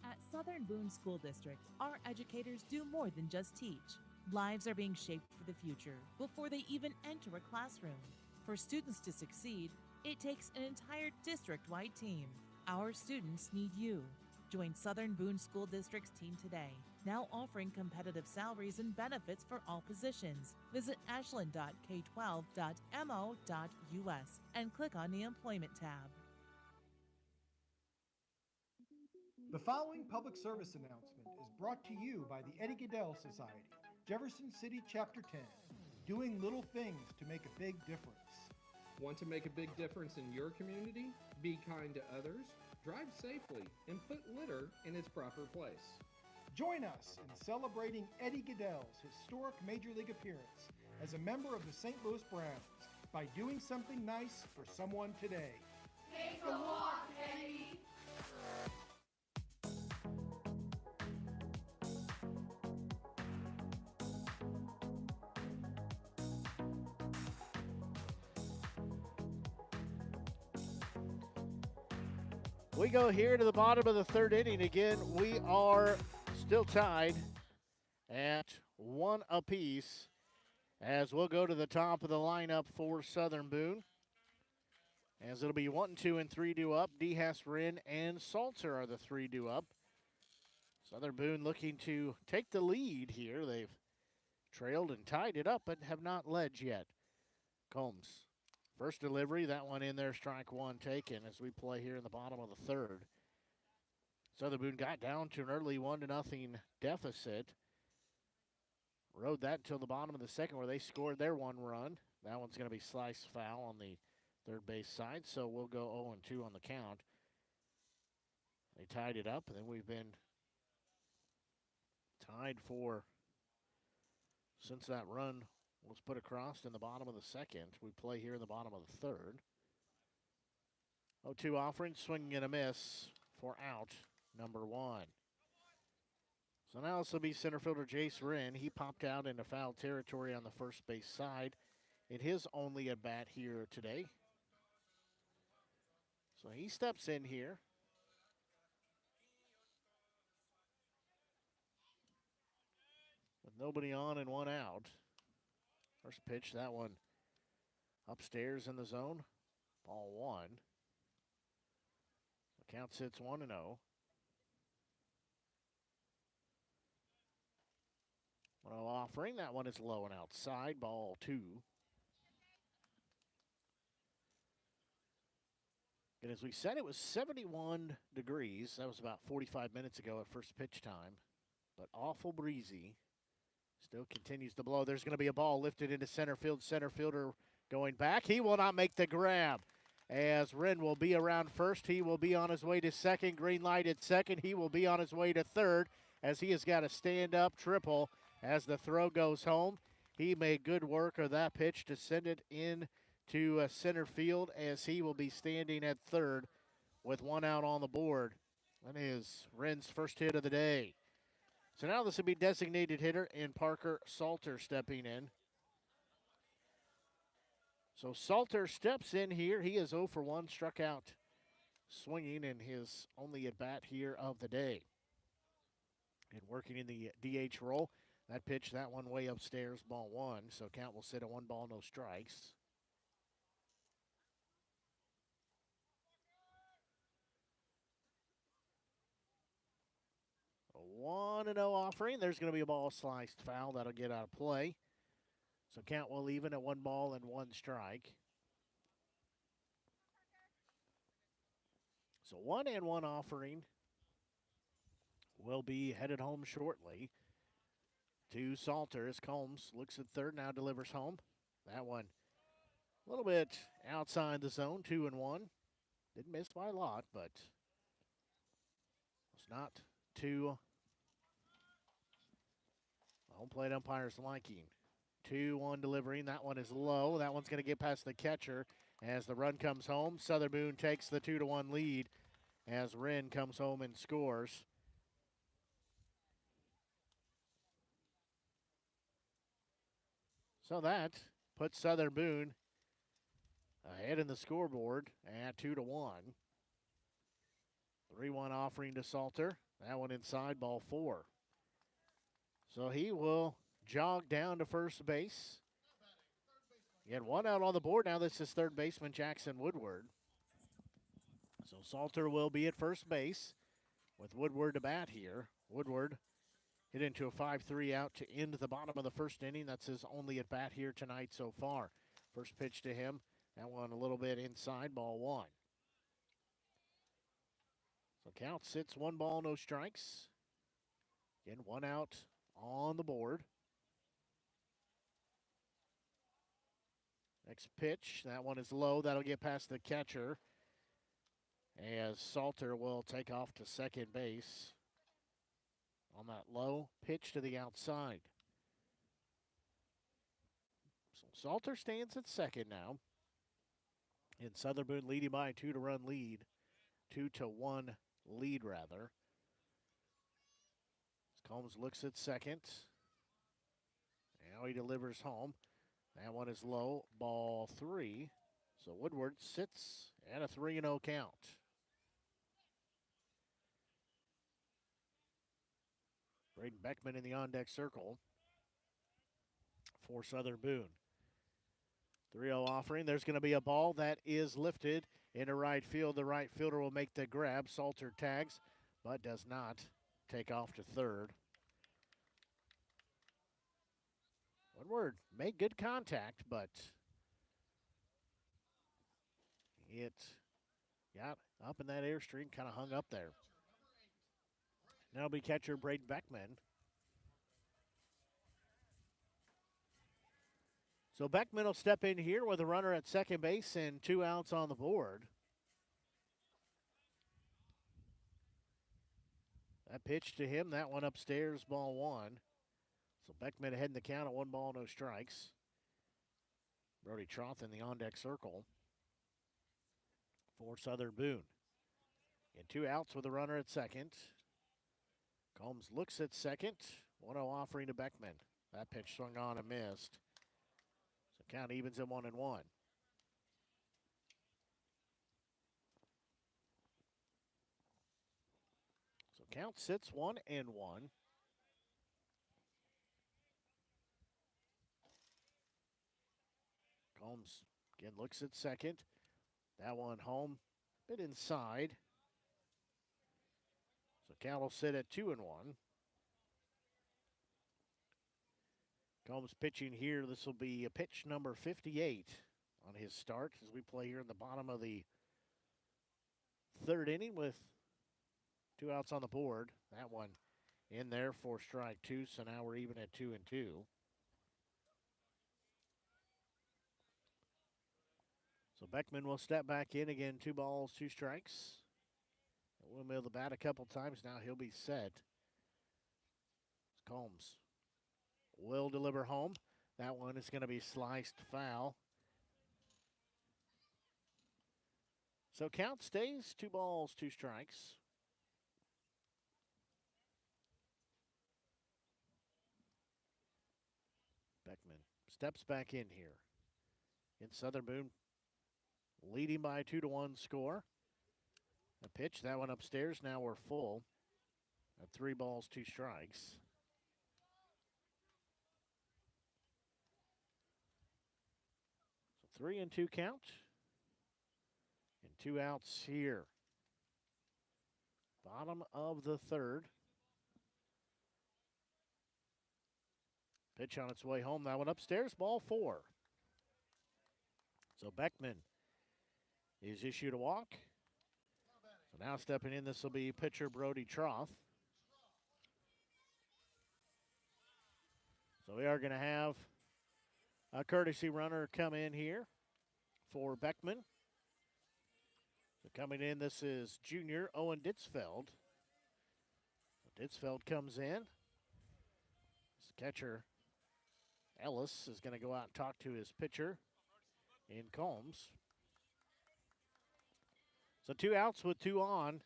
At Southern Boone School District, our educators do more than just teach. Lives are being shaped for the future before they even enter a classroom. For students to succeed, it takes an entire district-wide team. Our students need you. Join Southern Boone School District's team today, now offering competitive salaries and benefits for all positions. Visit ashland.k12.mo.us and click on the Employment tab. The following public service announcement is brought to you by the Eddie Gaedel Society, Jefferson City Chapter 10, doing little things to make a big difference. Want to make a big difference in your community? Be kind to others, drive safely, and put litter in its proper place. Join us in celebrating Eddie Gaedel's historic Major League appearance as a member of the St. Louis Browns by doing something nice for someone today. Take a walk, Eddie! We go here to the bottom of the third inning. Again, we are still tied at 1 apiece as we'll go to the top of the lineup for Southern Boone. As it'll be 1, 2, and 3 due up. Dehas, Wren, and Salter are the 3 due up. Southern Boone looking to take the lead here. They've trailed and tied it up, but have not led yet. Combs. First delivery, that one in there, strike one taken as we play here in the bottom of the third. Southern Boone got down to an early 1-0 deficit. Rode that until the bottom of the second where they scored their one run. That one's going to be sliced foul on the third base side, so we'll go 0-2 on the count. They tied it up, and then we've been tied for, since that run was put across in the bottom of the second. We play here in the bottom of the third. 0-2 offering, swinging and a miss for out number 1. So now this will be center fielder Jace Wren. He popped out into foul territory on the first base side in his only at bat here today. So he steps in here. With nobody on and one out. First pitch, that one upstairs in the zone. Ball 1. The count sits 1-0. 1-0 offering. That one is low and outside. Ball 2. And as we said, it was 71 degrees. That was about 45 minutes ago at first pitch time. But awful breezy. Still continues to blow. There's going to be a ball lifted into center field. Center fielder going back. He will not make the grab. As Wren will be around first. He will be on his way to second. Green light at second. He will be on his way to third as he has got a stand-up triple as the throw goes home. He made good work of that pitch to send it in to center field as he will be standing at third with one out on the board. That is Wren's first hit of the day. So now this will be designated hitter and Parker Salter stepping in. So Salter steps in here. He is 0 for 1, struck out swinging in his only at bat here of the day. And working in the DH role. That pitch, that one way upstairs, ball 1. So count will sit at 1 ball, no strikes. A 1-0 offering. There's going to be a ball sliced foul. That'll get out of play. So count will even at 1 ball and 1 strike. So 1-1 offering will be headed home shortly to Salter as Combs looks at third, now delivers home. That one a little bit outside the zone, 2-1. Didn't miss by a lot, but it's not to home plate umpire's liking. 2-1 delivering. That one is low. That one's going to get past the catcher as the run comes home. Southern Boone takes the 2-1 lead as Wren comes home and scores. So that puts Southern Boone ahead in the scoreboard at 2-1. 3-1 offering to Salter. That one inside, ball 4. So he will jog down to first base. He had 1 out on the board. Now this is third baseman Jackson Woodward. So Salter will be at first base with Woodward to bat here. Woodward hit into a 5-3 out to end the bottom of the first inning. That's his only at bat here tonight so far. First pitch to him. That one a little bit inside, ball 1. So count sits 1 ball, no strikes. Again, 1 out on the board. Next pitch, that one is low. That'll get past the catcher as Salter will take off to second base on that low pitch to the outside. So Salter stands at second now. And Southern Boone leading by a 2-to-1 lead. 2-1 lead, rather. As Combs looks at second. Now he delivers home. That one is low, ball 3. So Woodward sits at a 3-0 count. Braden Beckman in the on-deck circle for Southern Boone. 3-0 offering. There's going to be a ball that is lifted into right field. The right fielder will make the grab. Salter tags, but does not take off to third. Woodward made good contact, but it got up in that airstream, kind of hung up there. Now it'll be catcher Braden Beckman. So Beckman will step in here with a runner at second base and 2 outs on the board. That pitch to him, that one upstairs, ball 1. So Beckman ahead in the count at 1 ball, no strikes. Brody Troth in the on-deck circle for Southern Boone. And 2 outs with a runner at second. Combs looks at second. 1-0 offering to Beckman. That pitch swung on and missed. So count evens at 1-1. So count sits 1-1. Combs again looks at second. That one home, bit inside. So count will sit at 2-1. Combs pitching here. This will be a pitch number 58 on his start as we play here in the bottom of the third inning with 2 outs on the board. That one in there for strike 2, so now we're even at 2-2. So Beckman will step back in again, 2 balls, 2 strikes. We'll mill the bat a couple times. Now he'll be set. Combs will deliver home. That one is going to be sliced foul. So count stays 2 balls, 2 strikes. Beckman steps back in here. In Southern Boone, leading by a 2-1 score. A pitch, that one upstairs. Now we're full at 3 balls, 2 strikes. So 3-2 count. And 2 outs here. Bottom of the third. Pitch on its way home. That one upstairs, ball 4. So Beckman is issued a walk. So now stepping in, this will be pitcher Brody Troth. So we are going to have a courtesy runner come in here for Beckman. So coming in, this is junior Owen Ditzfeld. Ditzfeld comes in. This catcher Ellis is going to go out and talk to his pitcher in Combs. So 2 outs with 2 on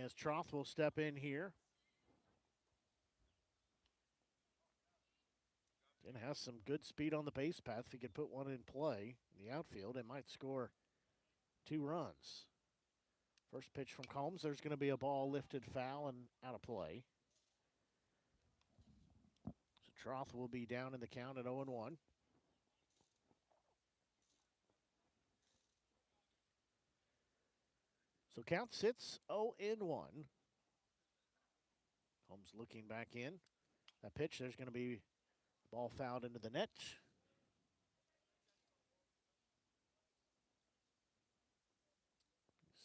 as Troth will step in here. And has some good speed on the base path. If he could put one in play in the outfield, it might score 2 runs. First pitch from Combs. There's going to be a ball lifted foul and out of play. So Troth will be down in the count at 0-1. So count sits 0-1. Combs looking back in. That pitch, there's going to be a ball fouled into the net.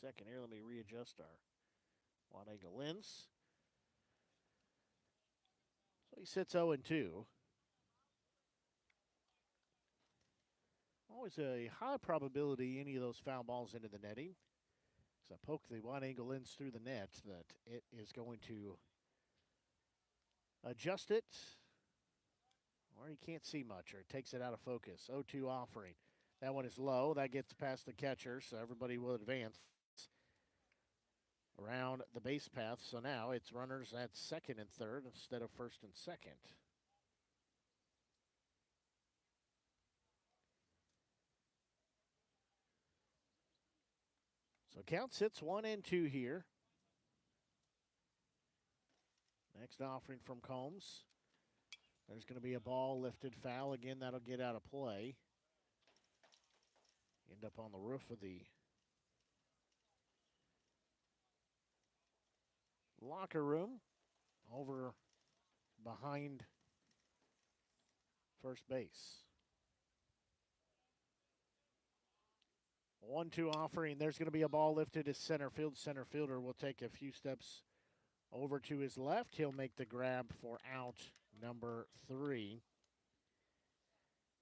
Second here, let me readjust our wide angle lens. So he sits 0-2. Always a high probability any of those foul balls into the netting. As I poke the wide angle lens through the net, that it is going to adjust it, or you can't see much, or it takes it out of focus. 0-2 offering. That one is low. That gets past the catcher, so everybody will advance around the base path. So now it's runners at second and third instead of first and second. So count sits 1-2 here. Next offering from Combs. There's going to be a ball lifted foul. Again, that'll get out of play. End up on the roof of the locker room over behind first base. 1-2 offering. There's going to be a ball lifted to center field. Center fielder will take a few steps over to his left. He'll make the grab for out number 3.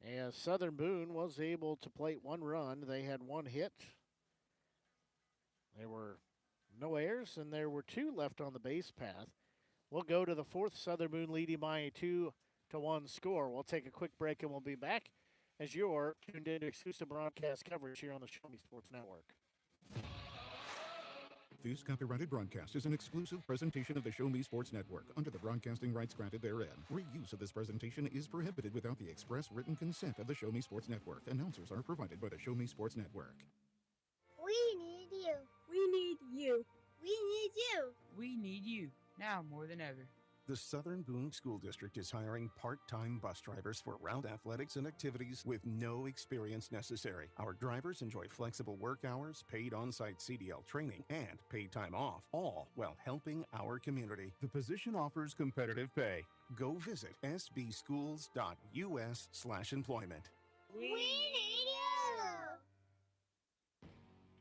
As Southern Boone was able to plate 1 run, they had 1 hit. There were no errors, and there were 2 left on the base path. We'll go to the 4th. Southern Boone leading by a 2-1 score. We'll take a quick break, and we'll be back as you're tuned in to exclusive broadcast coverage here on the Show Me Sports Network. This copyrighted broadcast is an exclusive presentation of the Show Me Sports Network under the broadcasting rights granted therein. Reuse of this presentation is prohibited without the express written consent of the Show Me Sports Network. Announcers are provided by the Show Me Sports Network. We need you. We need you. We need you. We need you now more than ever. The Southern Boone School District is hiring part-time bus drivers for route athletics and activities with no experience necessary. Our drivers enjoy flexible work hours, paid on-site CDL training, and paid time off, all while helping our community. The position offers competitive pay. Go visit sbschools.us/employment. We need you.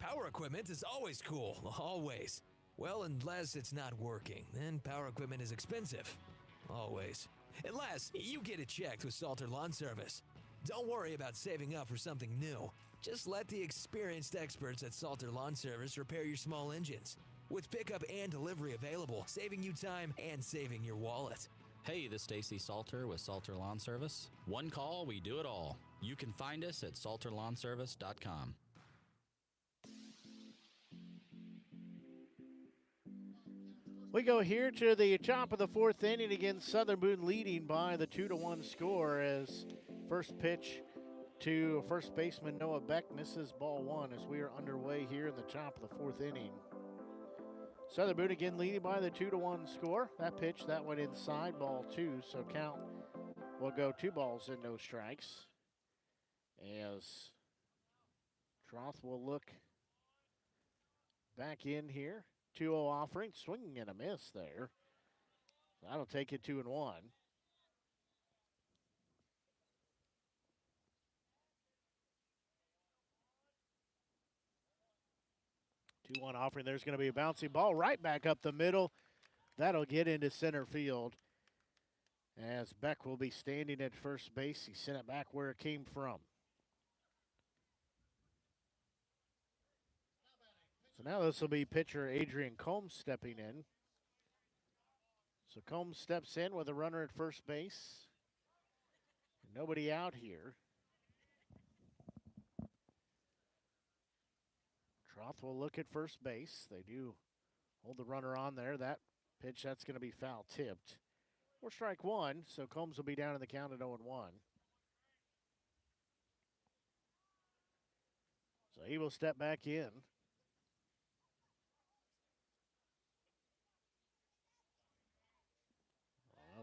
Power equipment is always cool, always. Well, unless it's not working, then power equipment is expensive. Always. Unless you get it checked with Salter Lawn Service. Don't worry about saving up for something new. Just let the experienced experts at Salter Lawn Service repair your small engines. With pickup and delivery available, saving you time and saving your wallet. Hey, this is Stacy Salter with Salter Lawn Service. One call, we do it all. You can find us at salterlawnservice.com. We go here to the top of the 4th inning. Again, Southern Boone leading by the 2-1 score as first pitch to first baseman Noah Beck misses ball 1 as we are underway here in the top of the 4th inning. Southern Boone again leading by the 2-1 score. That pitch, that went inside, ball 2, so count will go 2 balls and no strikes. As Troth will look back in here. 2-0 offering, swinging and a miss there. That'll take it 2-1. 2-1 offering. There's going to be a bouncy ball right back up the middle. That'll get into center field. As Beck will be standing at first base. He sent it back where it came from. So now this will be pitcher Adrian Combs stepping in. So Combs steps in with a runner at first base. Nobody out here. Troth will look at first base. They do hold the runner on there. That pitch, that's going to be foul tipped. Or strike 1, so Combs will be down in the count at 0-1. So he will step back in.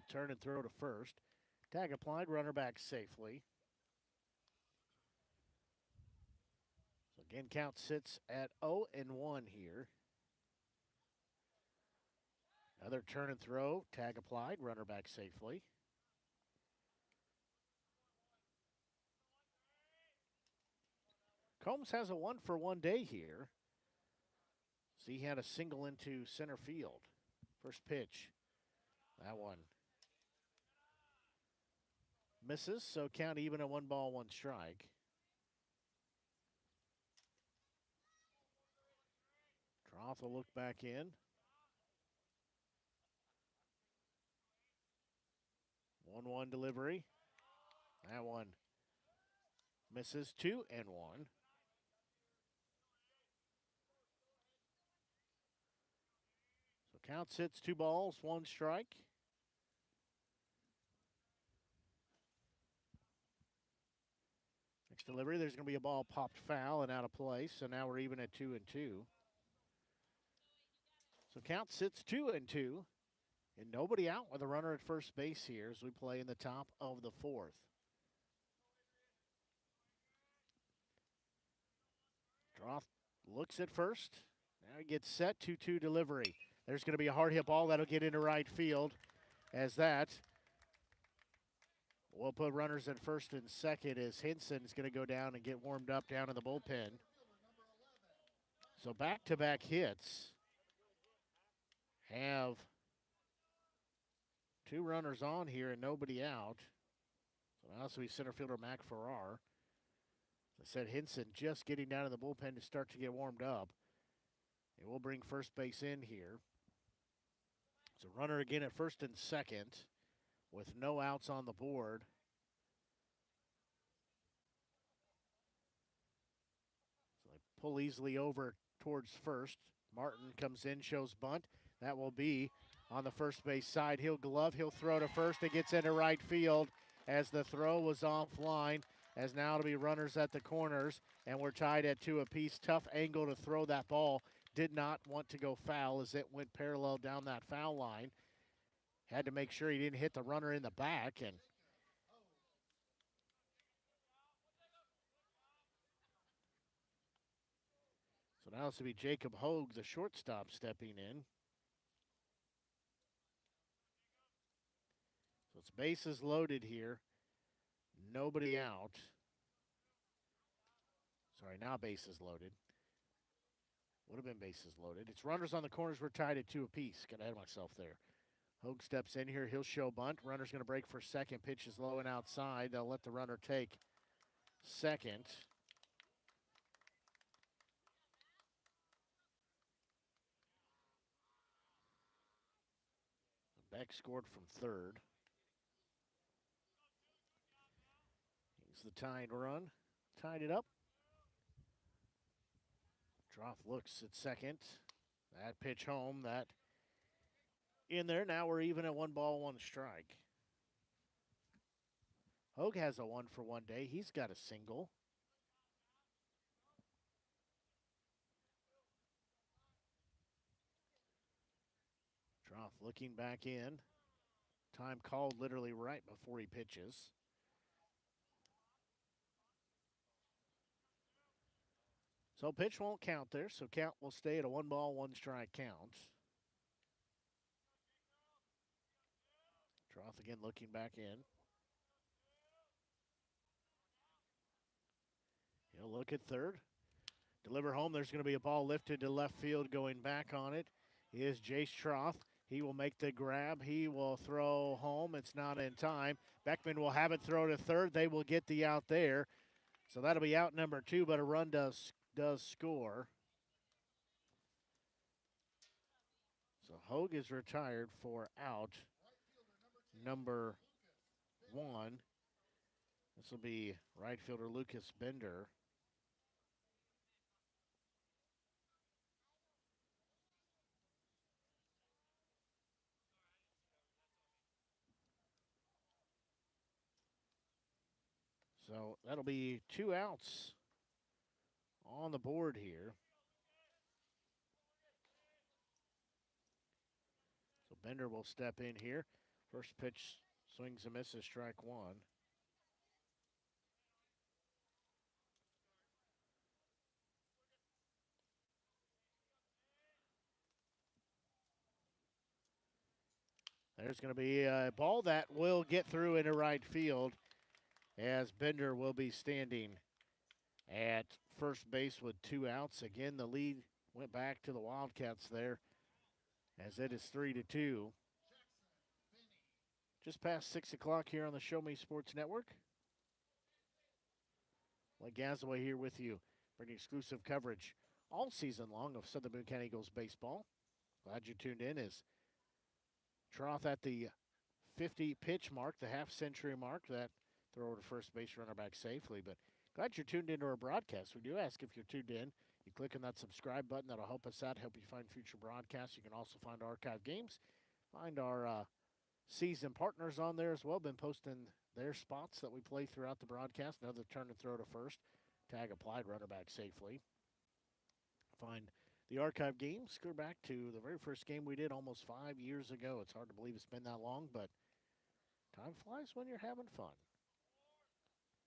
turn and throw to first. Tag applied, runner back safely. So again, count sits at 0-1 here. Another turn and throw, tag applied, runner back safely. Combs has a 1-for-1 day here. So he had a single into center field. First pitch. That one misses, so count even at 1-1 strike. Troth will look back in. 1-1 delivery. That one misses, 2-1. So count sits 2 balls, 1 strike. Next delivery, there's going to be a ball popped foul and out of play, so now we're even at 2-2. So count sits 2-2, and nobody out with a runner at first base here as we play in the top of the 4th. Troth looks at first. Now he gets set, 2-2 delivery. There's going to be a hard hit ball that'll get into right field as that will put runners at first and second as Hinson's going to go down and get warmed up down in the bullpen. So back-to-back hits have 2 runners on here and nobody out. So now this will be center fielder Mac Farrar. As I said, Hinson just getting down in the bullpen to start to get warmed up. And we'll bring first base in here. So runner again at first and second with no outs on the board. So they pull easily over towards first. Martin comes in, shows bunt. That will be on the first base side. He'll glove, he'll throw to first. It gets into right field as the throw was offline. As now it'll be runners at the corners, and we're tied at 2 apiece. Tough angle to throw that ball. Did not want to go foul as it went parallel down that foul line. Had to make sure he didn't hit the runner in the back. And so now this will be Jacob Hogue, the shortstop, stepping in. So it's bases loaded here. Nobody out. Sorry, now bases loaded. Would have been bases loaded. It's runners on the corners. We're tied at 2 apiece. Got ahead of myself there. Hogue steps in here. He'll show bunt. Runner's going to break for second. Pitch is low and outside. They'll let the runner take second. Beck scored from third. Here's the tying run. Tied it up. Troth looks at second. That pitch home. That in there. Now we're even at 1-1 strike. Hogue has a 1-for-1 day. He's got a single. Troth looking back in. Time called literally right before he pitches. So pitch won't count there, so count will stay at a 1-1 strike count. Troth again looking back in. He'll look at third. Deliver home. There's going to be a ball lifted to left field. Going back on it is Jace Troth. He will make the grab. He will throw home. It's not in time. Beckman will have it throw to third. They will get the out there. So that'll be out number 2, but a run does score. So Hogue is retired for out number 1. This will be right fielder Lucas Bender. So that'll be 2 outs on the board here. So Bender will step in here. First pitch swings and misses, strike one. There's going to be a ball that will get through into right field as Bender will be standing at first base with 2 outs. Again, the lead went back to the Wildcats there as it is 3-2. Just past 6 o'clock here on the Show Me Sports Network. Like Gazaway here with you, bringing exclusive coverage all season long of Southern Boone County Eagles baseball. Glad you tuned in as Troth at the 50 pitch mark, the half-century mark, that throw to first base, runner back safely. But glad you're tuned into our broadcast. We do ask if you're tuned in. You click on that subscribe button. That'll help us out, help you find future broadcasts. You can also find archive games, find our season partners on there as well. Been posting their spots that we play throughout the broadcast. Another turn and throw to first. Tag applied, runner back safely. Find the archive games. Go back to the very first game we did almost 5 years ago. It's hard to believe it's been that long, but time flies when you're having fun.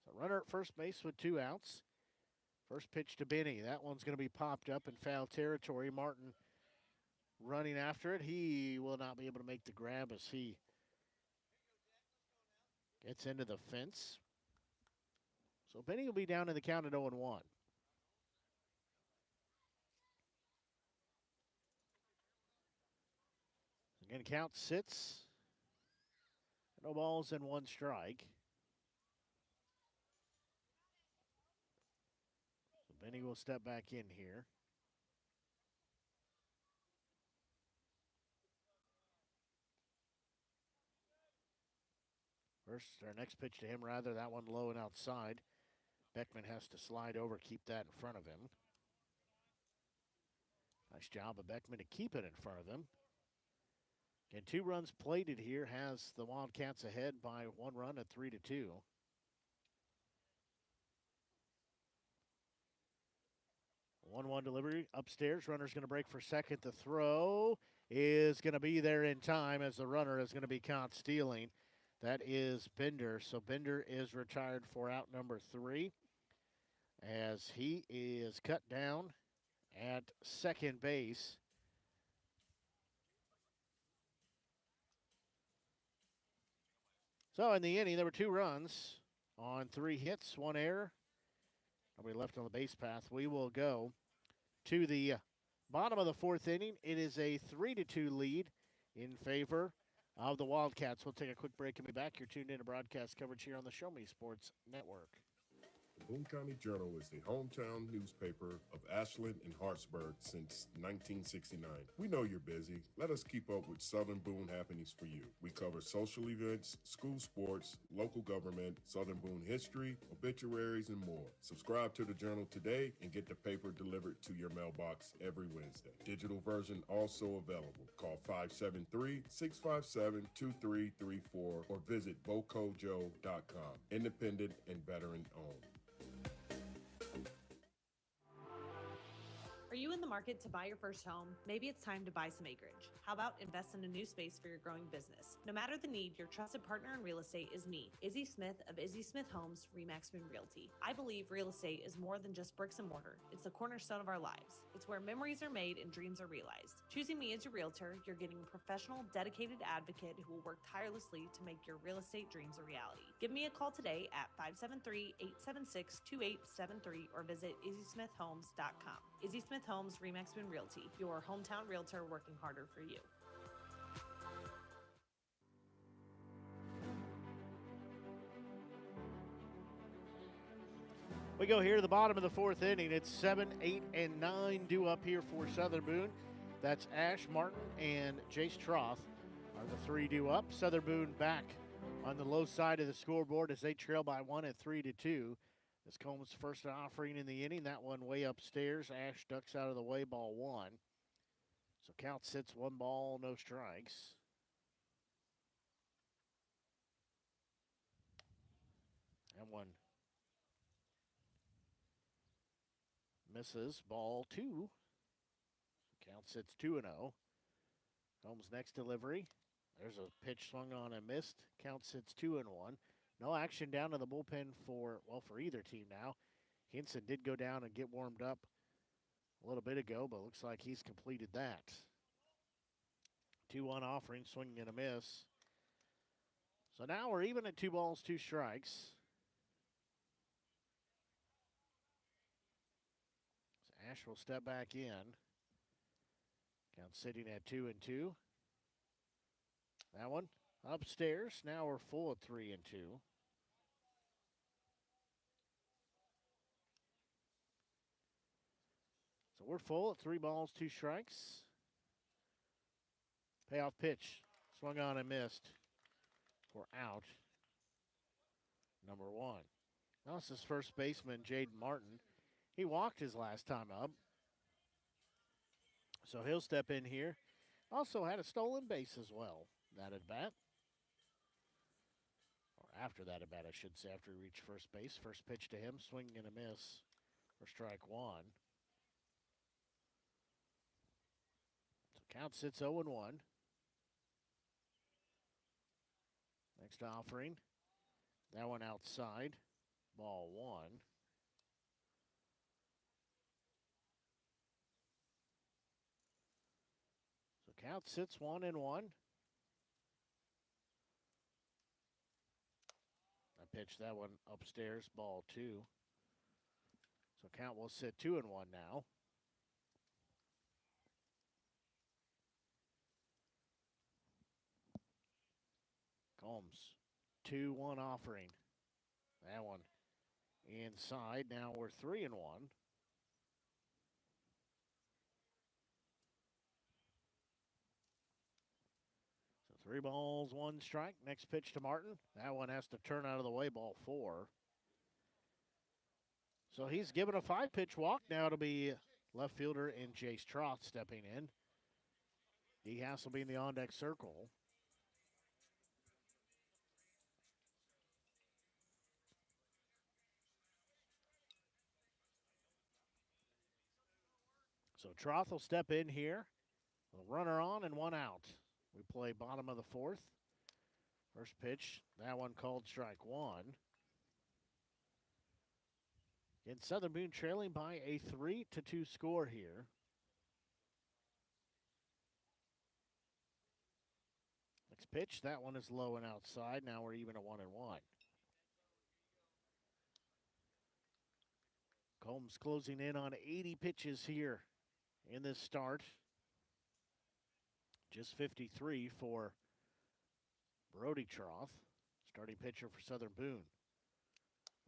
So runner at first base with 2 outs. First pitch to Benny. That one's going to be popped up in foul territory. Martin running after it. He will not be able to make the grab as he gets into the fence. So Benny will be down in the count at 0-1. Again, count sits. No balls and 1 strike. So Benny will step back in here. Our next pitch to him, rather, that one low and outside. Beckman has to slide over, keep that in front of him. Nice job of Beckman to keep it in front of him. Again, 2 runs plated here, has the Wildcats ahead by 1 run at 3-2. 1-1 delivery upstairs. Runner's going to break for second. The throw is going to be there in time as the runner is going to be caught stealing. That is Bender. So Bender is retired for out number 3 as he is cut down at second base. So in the inning, there were 2 runs on 3 hits, 1 error. Nobody left on the base path. We will go to the bottom of the 4th inning. It is a 3-2 lead in favor of the Wildcats. We'll take a quick break and be back. You're tuned in to broadcast coverage here on the Show Me Sports Network. The Boone County Journal is the hometown newspaper of Ashland and Hartsburg since 1969. We know you're busy. Let us keep up with Southern Boone happenings for you. We cover social events, school sports, local government, Southern Boone history, obituaries, and more. Subscribe to the Journal today and get the paper delivered to your mailbox every Wednesday. Digital version also available. Call 573-657-2334 or visit bocojo.com. Independent and veteran owned. Are you in the market to buy your first home? Maybe it's time to buy some acreage. How about invest in a new space for your growing business? No matter the need, your trusted partner in real estate is me, Izzy Smith of Izzy Smith Homes, Remax Boone Realty. I believe real estate is more than just bricks and mortar. It's the cornerstone of our lives. It's where memories are made and dreams are realized. Choosing me as your realtor, you're getting a professional, dedicated advocate who will work tirelessly to make your real estate dreams a reality. Give me a call today at 573-876-2873 or visit izzysmithhomes.com. Izzy Smith Homes, Remax Boone Realty, your hometown realtor working harder for you. We go here to the bottom of the 4th inning. It's 7, 8, and 9 due up here for Southern Boone. That's Ash Martin and Jace Troth are the 3 due up. Southern Boone back on the low side of the scoreboard as they trail by 1 at 3-2. This Combs' first offering in the inning. That one way upstairs. Ash ducks out of the way, ball 1. So count sits 1 ball, no strikes. And 1 misses, ball 2. So count sits 2-0. Combs' next delivery. There's a pitch swung on and missed. Count sits 2-1. No action down in the bullpen for either team now. Hinson did go down and get warmed up a little bit ago, but looks like he's completed that. 2-1 offering, swinging and a miss. So now we're even at 2 balls, 2 strikes. So Ash will step back in. Count sitting at 2-2. That one upstairs. Now we're full at 3-2. So we're full at 3 balls, 2 strikes. Payoff pitch. Swung on and missed. For out. Number 1. Now this is first baseman Jaden Martin. He walked his last time up. So he'll step in here. Also had a stolen base as well. That at bat. Or after that at bat, I should say, after he reached first base. First pitch to him, swinging and a miss for strike 1. So count sits 0-1. Next offering. That one outside. Ball 1. So count sits 1-1. I pitched that one upstairs, ball 2. So count will sit 2-1 now. Combs, 2-1 offering. That one inside. Now we're 3-1. So 3 balls, 1 strike. Next pitch to Martin. That one has to turn out of the way, ball 4. So he's given a 5-pitch walk. Now it'll be left fielder and Jace Troth stepping in. D. Hasselby in the on-deck circle. So Troth will step in here. A runner on and 1 out. We play bottom of the 4th. First pitch, that one called strike 1. Again, Southern Boone trailing by a 3-2 score here. Next pitch, that one is low and outside. Now we're even at 1-1. Combs closing in on 80 pitches here in this start. Just 53 for Brody Troth, starting pitcher for Southern Boone.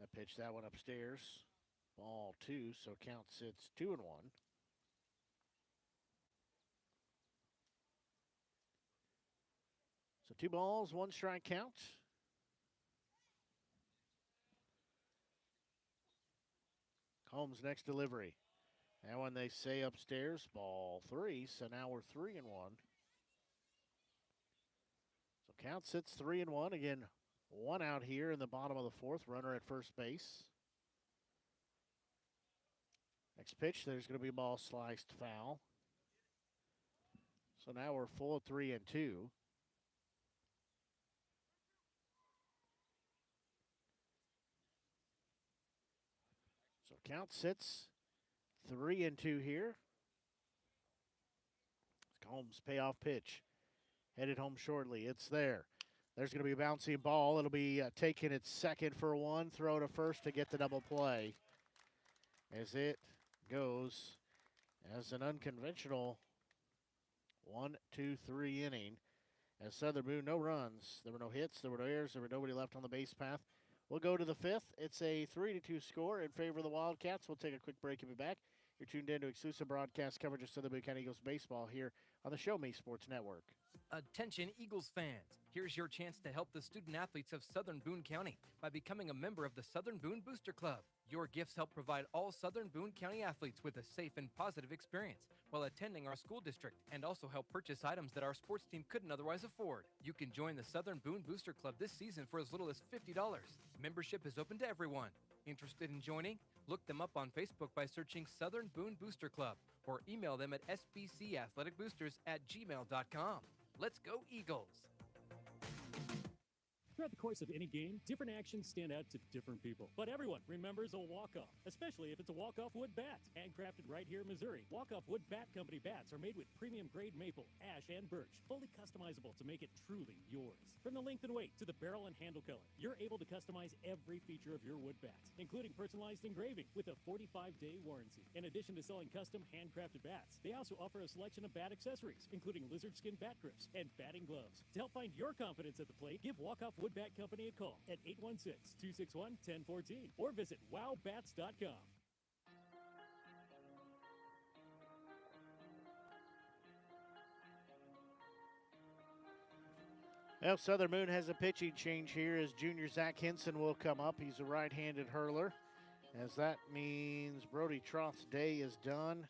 That pitch, that one upstairs. Ball 2, so count sits 2-1. So 2 balls, 1 strike count. Combs next delivery. That one they say upstairs, ball 3, so now we're 3-1. So count sits 3-1. Again, 1 out here in the bottom of the 4th, runner at first base. Next pitch, there's going to be a ball sliced foul. So now we're full at 3-2. So count sits 3-2 here. Combs payoff pitch. Headed home shortly. It's there. There's going to be a bouncing ball. It'll be taking its second for 1. Throw to first to get the double play. As it goes as an unconventional 1-2-3 inning. As Southern Boone, no runs. There were no hits. There were no errors. There were nobody left on the base path. We'll go to the 5th. It's a 3-2 score in favor of the Wildcats. We'll take a quick break and be back. You're tuned in to exclusive broadcast coverage of Southern Boone County Eagles baseball here on the Show Me Sports Network. Attention Eagles fans, here's your chance to help the student athletes of Southern Boone County by becoming a member of the Southern Boone Booster Club. Your gifts help provide all Southern Boone County athletes with a safe and positive experience while attending our school district, and also help purchase items that our sports team couldn't otherwise afford. You can join the Southern Boone Booster Club this season for as little as $50. Membership is open to everyone. Interested in joining? Look them up on Facebook by searching Southern Boone Booster Club or email them at sbcathleticboosters@gmail.com. Let's go Eagles! Throughout the course of any game, different actions stand out to different people. But everyone remembers a walk-off, especially if it's a walk-off wood bat. Handcrafted right here in Missouri, walk-off wood bat company bats are made with premium-grade maple, ash, and birch, fully customizable to make it truly yours. From the length and weight to the barrel and handle color, you're able to customize every feature of your wood bat, including personalized engraving with a 45-day warranty. In addition to selling custom handcrafted bats, they also offer a selection of bat accessories, including lizard skin bat grips and batting gloves. To help find your confidence at the plate, give Walk-Off Wood Bat Company a call at 816-261-1014 or visit wowbats.com. Well, Southern Boone has a pitching change here as junior Zach Henson will come up. He's a right-handed hurler, as that means Brody Troth's day is done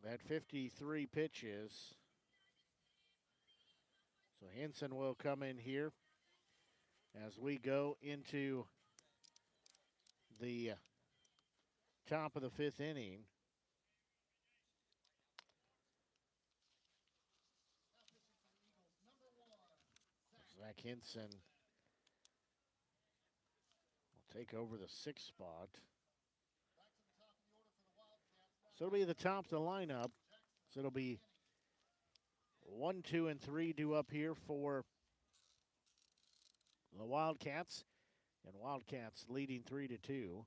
at 53 pitches. So Henson will come in here as we go into the top of the fifth inning. Zach Henson will take over the sixth spot. So it'll be the top of the lineup. So it'll be 1, 2, and 3 due up here for the Wildcats. And Wildcats leading 3-2. So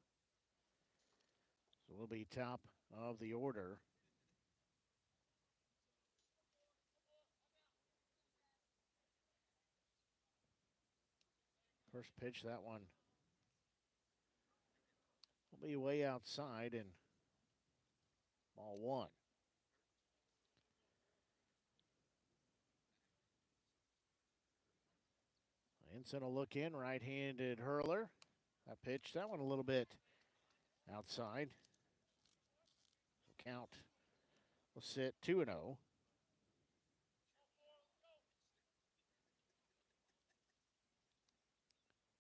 we'll be top of the order. First pitch, that one will be way outside and ball one. Henson will look in, right-handed hurler. That pitch, that one a little bit outside. So count will sit 2-0.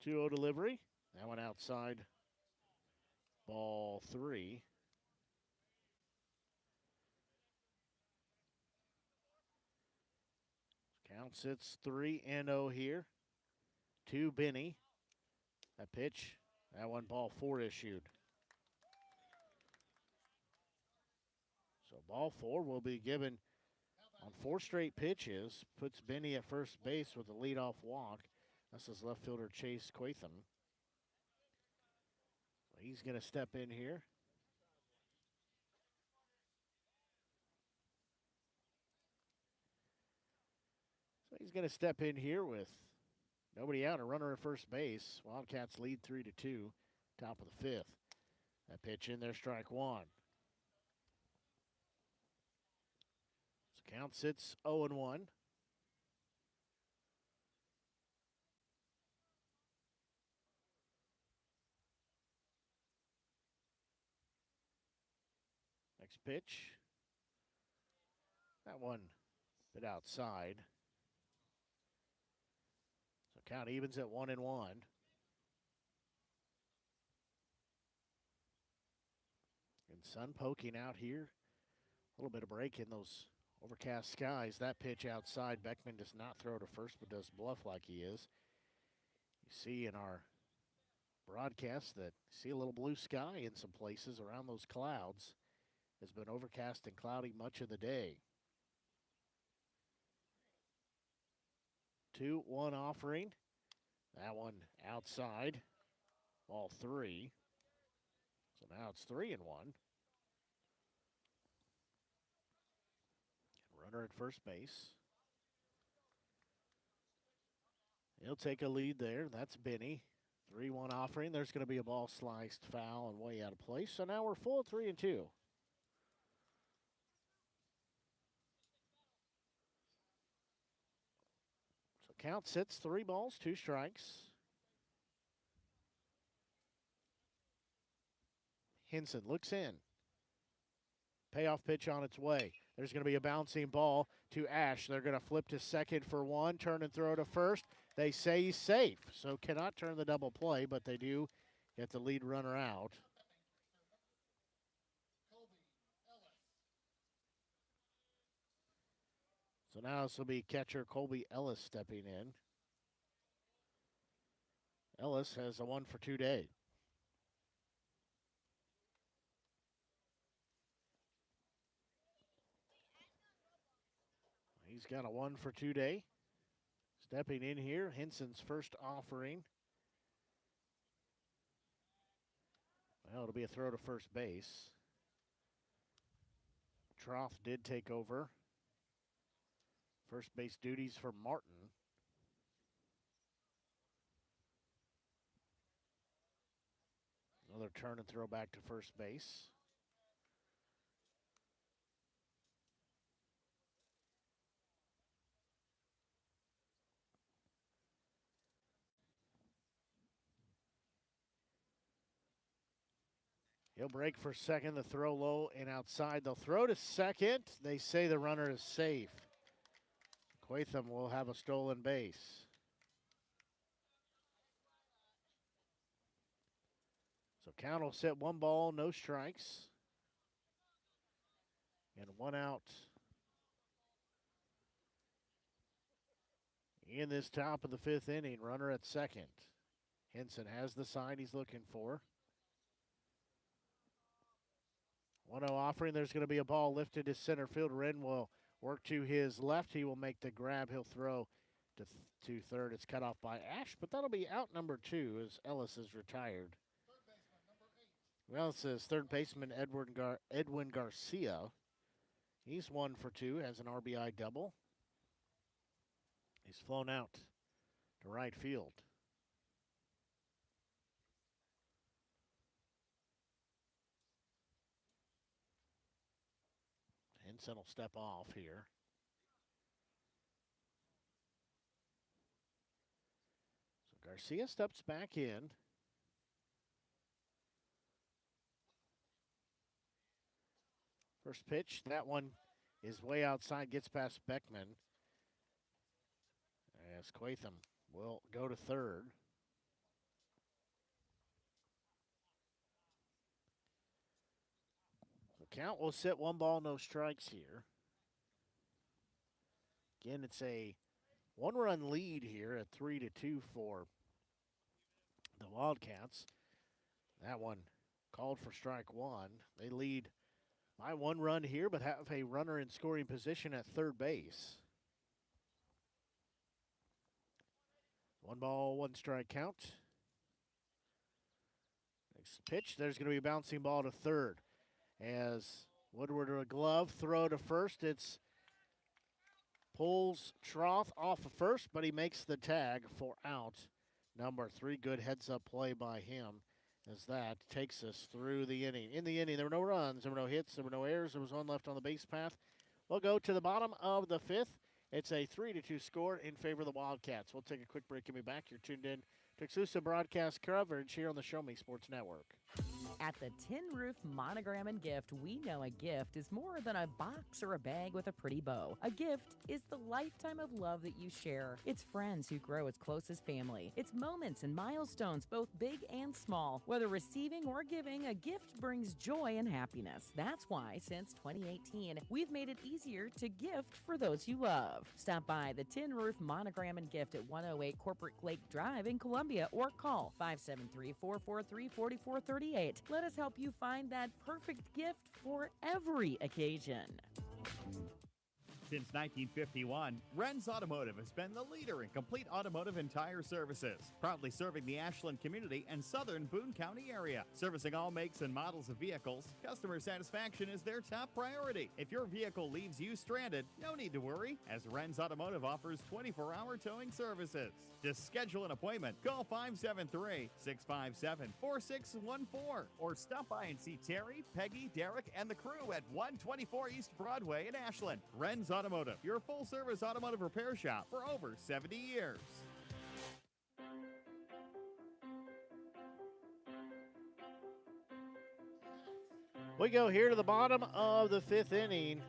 2-0 delivery. That one outside. Ball three. Count sits 3-0 here. To Benny. That pitch. That one ball four issued. So ball four will be given on 4 straight pitches. Puts Benny at first base with a leadoff walk. That's his left fielder, Chase Quatham. So he's going to step in here. So he's going to step in here with nobody out, a runner at first base. Wildcats lead 3-2, top of the fifth. That pitch in there, strike one. So count sits 0-1. Next pitch. That one a bit outside. So count evens at 1-1. And sun poking out here. A little bit of break in those overcast skies. That pitch outside. Beckman does not throw to first, but does bluff like he is. You see in our broadcast that you see a little blue sky in some places around those clouds. It's been overcast and cloudy much of the day. 2-1 offering. That one outside. Ball three. So now it's 3-1. Runner at first base. He'll take a lead there. That's Benny. 3-1 offering. There's going to be a ball sliced foul and way out of place. So now we're full 3-2. Count sits 3 balls, 2 strikes. Henson looks in. Payoff pitch on its way. There's going to be a bouncing ball to Ash. They're going to flip to second for one, turn and throw to first. They say he's safe, so cannot turn the double play, but they do get the lead runner out. So now this will be catcher Colby Ellis stepping in. Ellis has a 1-for-2 day. He's got a 1-for-2 day. Stepping in here, Henson's first offering. Well, it'll be a throw to first base. Troth did take over first base duties for Martin. Another turn and throw back to first base. He'll break for second. The throw low and outside. They'll throw to second. They say the runner is safe. Quatham will have a stolen base. So count will sit 1 ball, no strikes. And 1 out in this top of the 5th inning. Runner at second. Henson has the side he's looking for. 1-0 offering. There's going to be a ball lifted to center field. Wren will work to his left. He will make the grab. He'll throw to third. It's cut off by Ash, but that'll be out number 2 as Ellis is retired. Well, it says third baseman Edwin Garcia. He's 1-for-2, has an RBI double. He's flown out to right field. Henson will step off here. So Garcia steps back in. First pitch, that one is way outside, gets past Beckman. As Quatham will go to third. So count will sit 1 ball, no strikes here. Again, it's a 1-run lead here at 3-2 for the Wildcats. That one called for strike 1. They lead by 1 run here, but have a runner in scoring position at third base. 1 ball, 1 strike count. Next pitch, there's going to be a bouncing ball to third. As Woodward a glove throw to first, it's pulls Troth off of first, but he makes the tag for out number 3. Good heads-up play by him as that takes us through the inning. In the inning, there were no runs, there were no hits, there were no errors. There was 1 left on the base path. We'll go to the bottom of the 5th. It's a 3-2 score in favor of the Wildcats. We'll take a quick break and be back. You're tuned in to exclusive broadcast coverage here on the Show Me Sports Network. At the Tin Roof Monogram and Gift, we know a gift is more than a box or a bag with a pretty bow. A gift is the lifetime of love that you share. It's friends who grow as close as family. It's moments and milestones, both big and small. Whether receiving or giving, a gift brings joy and happiness. That's why, since 2018, we've made it easier to gift for those you love. Stop by the Tin Roof Monogram and Gift at 108 Corporate Lake Drive in Columbia or call 573-443-4438. Let us help you find that perfect gift for every occasion. Since 1951, Wren's Automotive has been the leader in complete automotive and tire services, proudly serving the Ashland community and southern Boone County area. Servicing all makes and models of vehicles, customer satisfaction is their top priority. If your vehicle leaves you stranded, no need to worry, as Wren's Automotive offers 24-hour towing services. To schedule an appointment, call 573-657-4614 or stop by and see Terry, Peggy, Derek, and the crew at 124 East Broadway in Ashland. Wren's Automotive, your full-service automotive repair shop for over 70 years. We go here to the bottom of the 5th inning.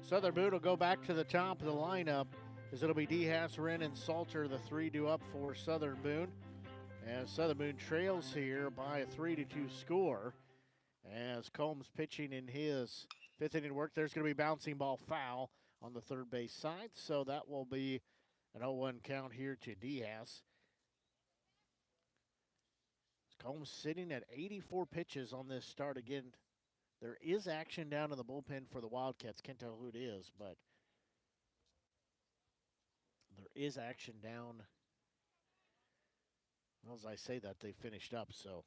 Southern Boone will go back to the top of the lineup as it'll be DeHaas, Wren, and Salter, the 3 due up for Southern Boone. As Southern Boone trails here by a 3-2 score. As Combs pitching in his 5th inning work, there's going to be bouncing ball foul on the third base side, so that will be an 0-1 count here to DeHaas. Combs sitting at 84 pitches on this start again. There is action down in the bullpen for the Wildcats. Can't tell who it is, but there is action down. Well, as I say that, they finished up, so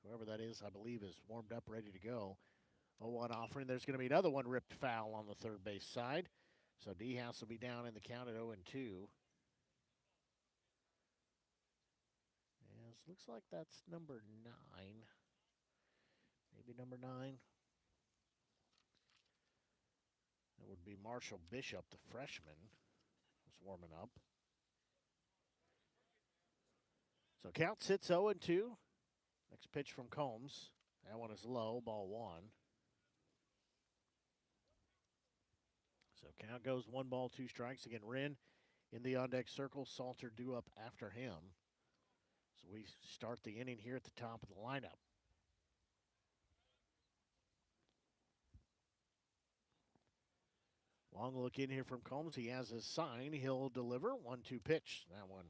whoever that is, I believe, is warmed up, ready to go. 0-1 offering. There's going to be another one ripped foul on the third base side. So D-House will be down in the count at 0-2. Yes, looks like that's number 9. Maybe number 9. That would be Marshall Bishop, the freshman, who's warming up. So count sits 0-2. Next pitch from Combs. That one is low, ball 1. So count goes 1 ball, 2 strikes. Again, Wren in the on-deck circle. Salter due up after him. So we start the inning here at the top of the lineup. Long look in here from Combs. He has his sign. He'll deliver. 1-2 pitch. That one,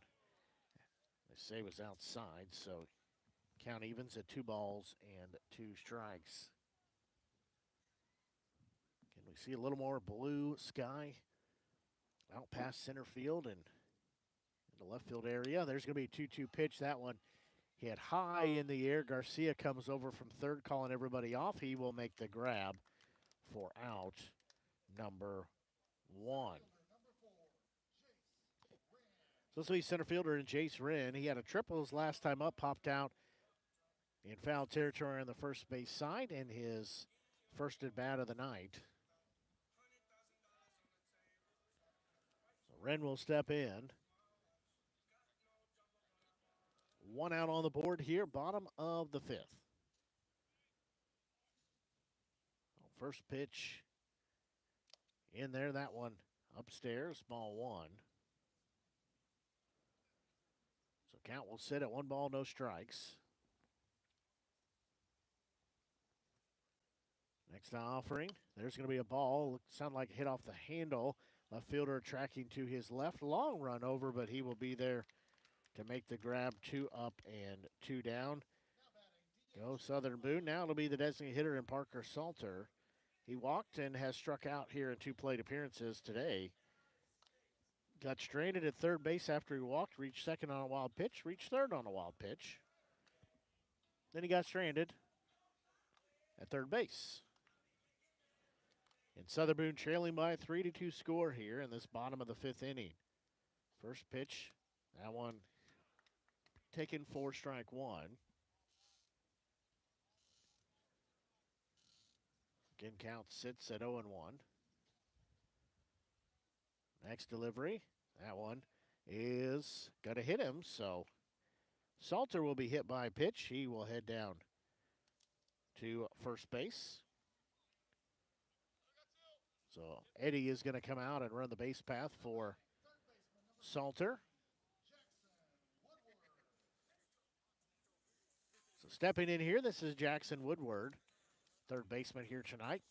they say, was outside. So count evens at 2 balls and 2 strikes. Can we see a little more blue sky out past center field and in the left field area? There's going to be a 2-2 pitch. That one hit high in the air. Garcia comes over from third, calling everybody off. He will make the grab for out number 1. So this will be center fielder and Jace Wren. He had a triple his last time up, popped out in foul territory on the first base side, and his first at bat of the night. So Wren will step in. 1 out on the board here, bottom of the 5th. First pitch in there, that one upstairs, ball 1. So count will sit at 1 ball, no strikes. Next offering, there's going to be a ball. Sound like it hit off the handle. Left fielder tracking to his left. Long run over, but he will be there to make the grab. 2 up and 2 down. Go Southern Boone. Now it'll be the designated hitter in Parker Salter. He walked and has struck out here in 2 plate appearances today. Got stranded at third base after he walked, reached second on a wild pitch, reached third on a wild pitch. Then he got stranded at third base. And Southern Boone trailing by a 3-2 score here in this bottom of the 5th inning. First pitch, that one taken for strike 1. Again, count sits at 0-1. Next delivery, that one is going to hit him, so Salter will be hit by a pitch. He will head down to first base. So Eddie is going to come out and run the base path for Salter. So stepping in here, this is Jackson Woodward, third baseman here tonight.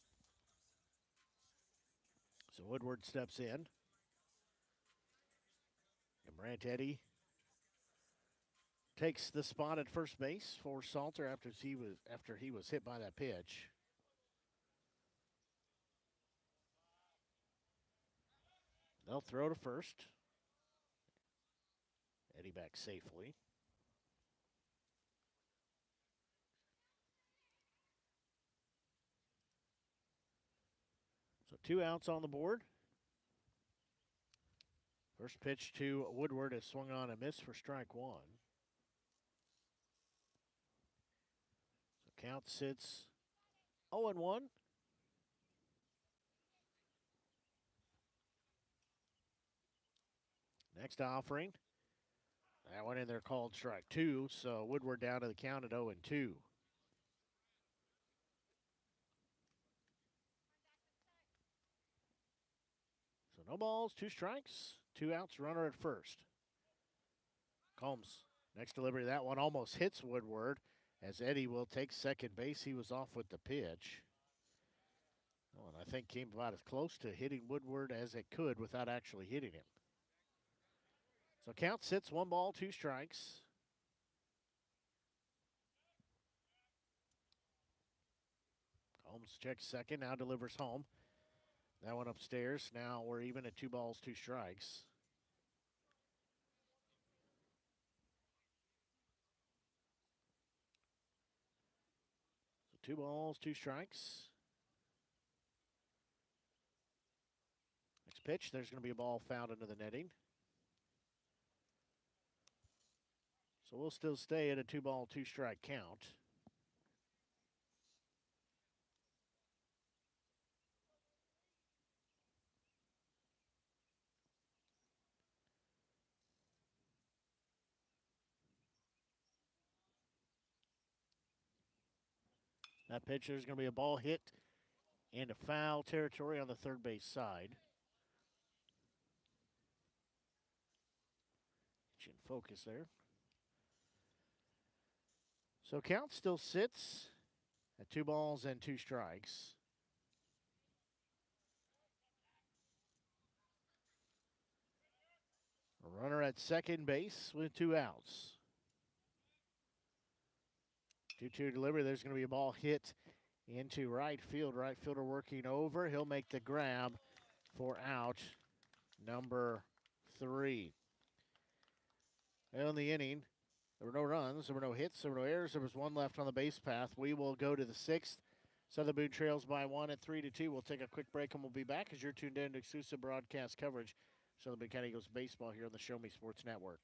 So Woodward steps in. And Brant Eddy takes the spot at first base for Salter after he was hit by that pitch. They'll throw to first. Eddie back safely. So 2 outs on the board. First pitch to Woodward is swung on and missed for strike 1. So count sits 0-1. Next offering. That one in there called strike 2, so Woodward down to the count at 0-2. So no balls, 2 strikes, 2 outs, runner at first. Combs, next delivery, that one almost hits Woodward as Eddie will take second base. He was off with the pitch. Oh, and I think came about as close to hitting Woodward as it could without actually hitting him. So count sits 1 ball, 2 strikes. Combs checks second, now delivers home. That one upstairs. Now we're even at 2 balls, 2 strikes. So 2 balls, 2 strikes. Next pitch, there's going to be a ball fouled into the netting. So we'll still stay at a 2 ball, 2 strike count. That pitch, there's going to be a ball hit into foul territory on the third base side. Get you in focus there. So count still sits at 2 balls and 2 strikes. A runner at second base with 2 outs. 2-2 delivery. There's going to be a ball hit into right field. Right fielder working over. He'll make the grab for out number 3. In the inning, there were no runs, there were no hits, there were no errors. There was 1 left on the base path. We will go to the 6th. Southern Boone trails by 1 at 3-2. We'll take a quick break and we'll be back as you're tuned in to exclusive broadcast coverage. Southern Boone County Eagles baseball here on the Show Me Sports Network.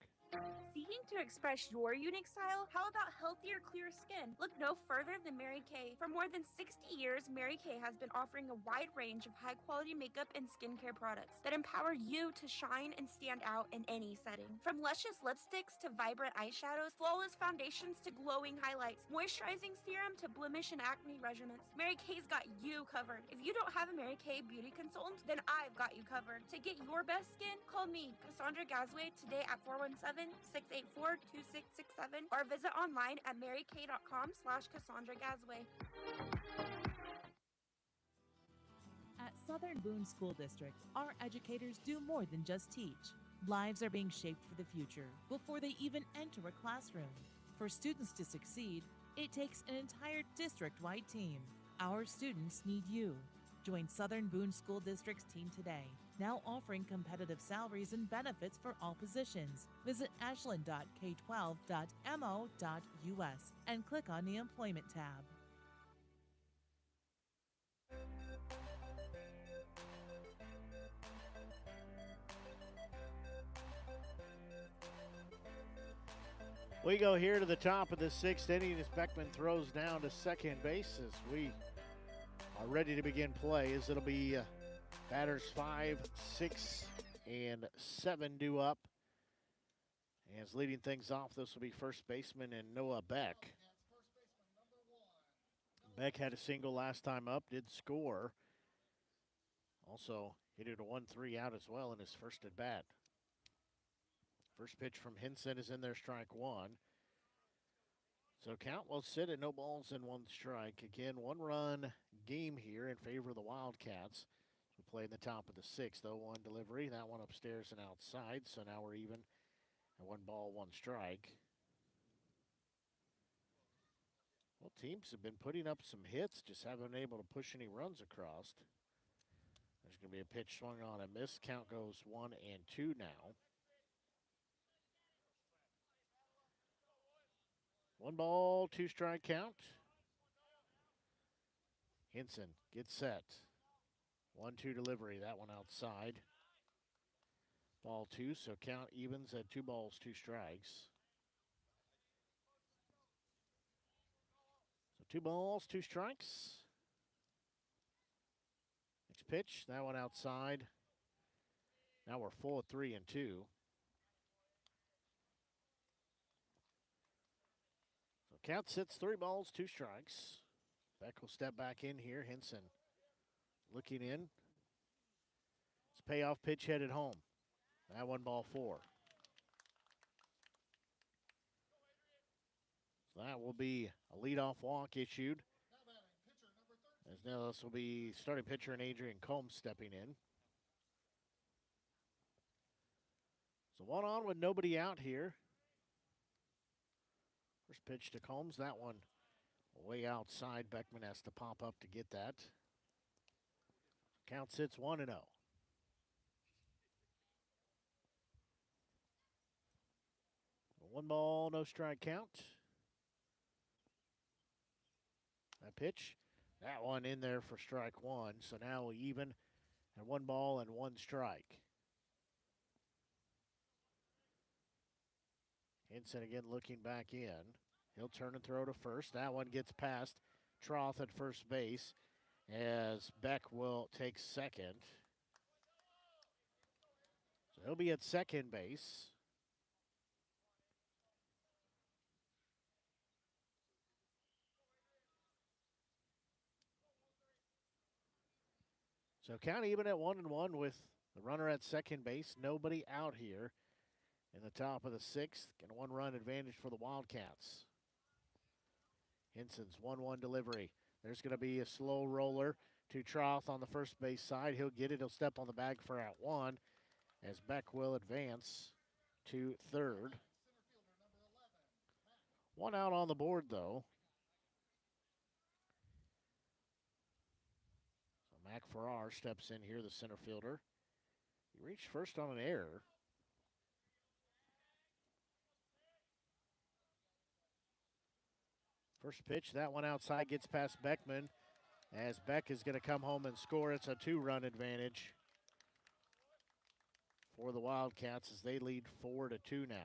Seeking to express your unique style? How about healthier, clear skin? Look no further than Mary Kay. For more than 60 years, Mary Kay has been offering a wide range of high-quality makeup and skincare products that empower you to shine and stand out in any setting. From luscious lipsticks to vibrant eyeshadows, flawless foundations to glowing highlights, moisturizing serum to blemish and acne regimens, Mary Kay's got you covered. If you don't have a Mary Kay beauty consultant, then I've got you covered. To get your best skin, call me, Cassandra Gazway, today at 417-684-2667 or visit online at marykay.com/Cassandra Gazway. At Southern Boone School District, our educators do more than just teach. Lives are being shaped for the future before they even enter a classroom. For students to succeed, it takes an entire district-wide team. Our students need you. Join Southern Boone School District's team today, now offering competitive salaries and benefits for all positions. Visit ashland.k12.mo.us and click on the Employment tab. We go here to the top of the 6th inning as Beckman throws down to second base as we are ready to begin play, as it'll be batters 5, 6, and 7 due up. As leading things off, this will be first baseman and Noah Beck. Beck had a single last time up, did score. Also hit it a 1-3 out as well in his first at bat. First pitch from Hinson is in there, strike 1. So count will sit at no balls and 1 strike. Again, 1-run game here in favor of the Wildcats. We play in the top of the 6th, 0-1 delivery. That one upstairs and outside, so now we're even at 1 ball, 1 strike. Well, teams have been putting up some hits, just haven't been able to push any runs across. There's going to be a pitch swung on a miss. Count goes 1-2 now. 1 ball, 2 strike count. Hinson gets set. 1-2 delivery, that one outside. Ball 2, so count evens at 2 balls, 2 strikes. So 2 balls, 2 strikes. Next pitch, that one outside. Now we're full at 3-2. So count sits 3 balls, 2 strikes. Beck will step back in here. Hinson looking in. It's a payoff pitch headed home. That 1 ball, 4. So that will be a leadoff walk issued. As now this will be starting pitcher and Adrian Combs stepping in. So 1 on with nobody out here. First pitch to Combs. That one Way outside, Beckman has to pop up to get that. Count sits 1-0. One ball, no strike count. That pitch, that one in there for strike one. So now we even at 1 ball and 1 strike. Henson again looking back in. He'll turn and throw to first. That one gets past Troth at first base as Beck will take second. So he'll be at second base. So count even at 1-1 with the runner at second base. Nobody out here in the top of the 6th. And a 1-run advantage for the Wildcats. Henson's 1-1 delivery. There's going to be a slow roller to Troth on the first base side. He'll get it. He'll step on the bag for out 1 as Beck will advance to third. 1 out on the board, though. So Mac Farrar steps in here, the center fielder. He reached first on an error. First pitch, that one outside gets past Beckman as Beck is going to come home and score. It's a 2-run advantage for the Wildcats as they lead 4-2 now.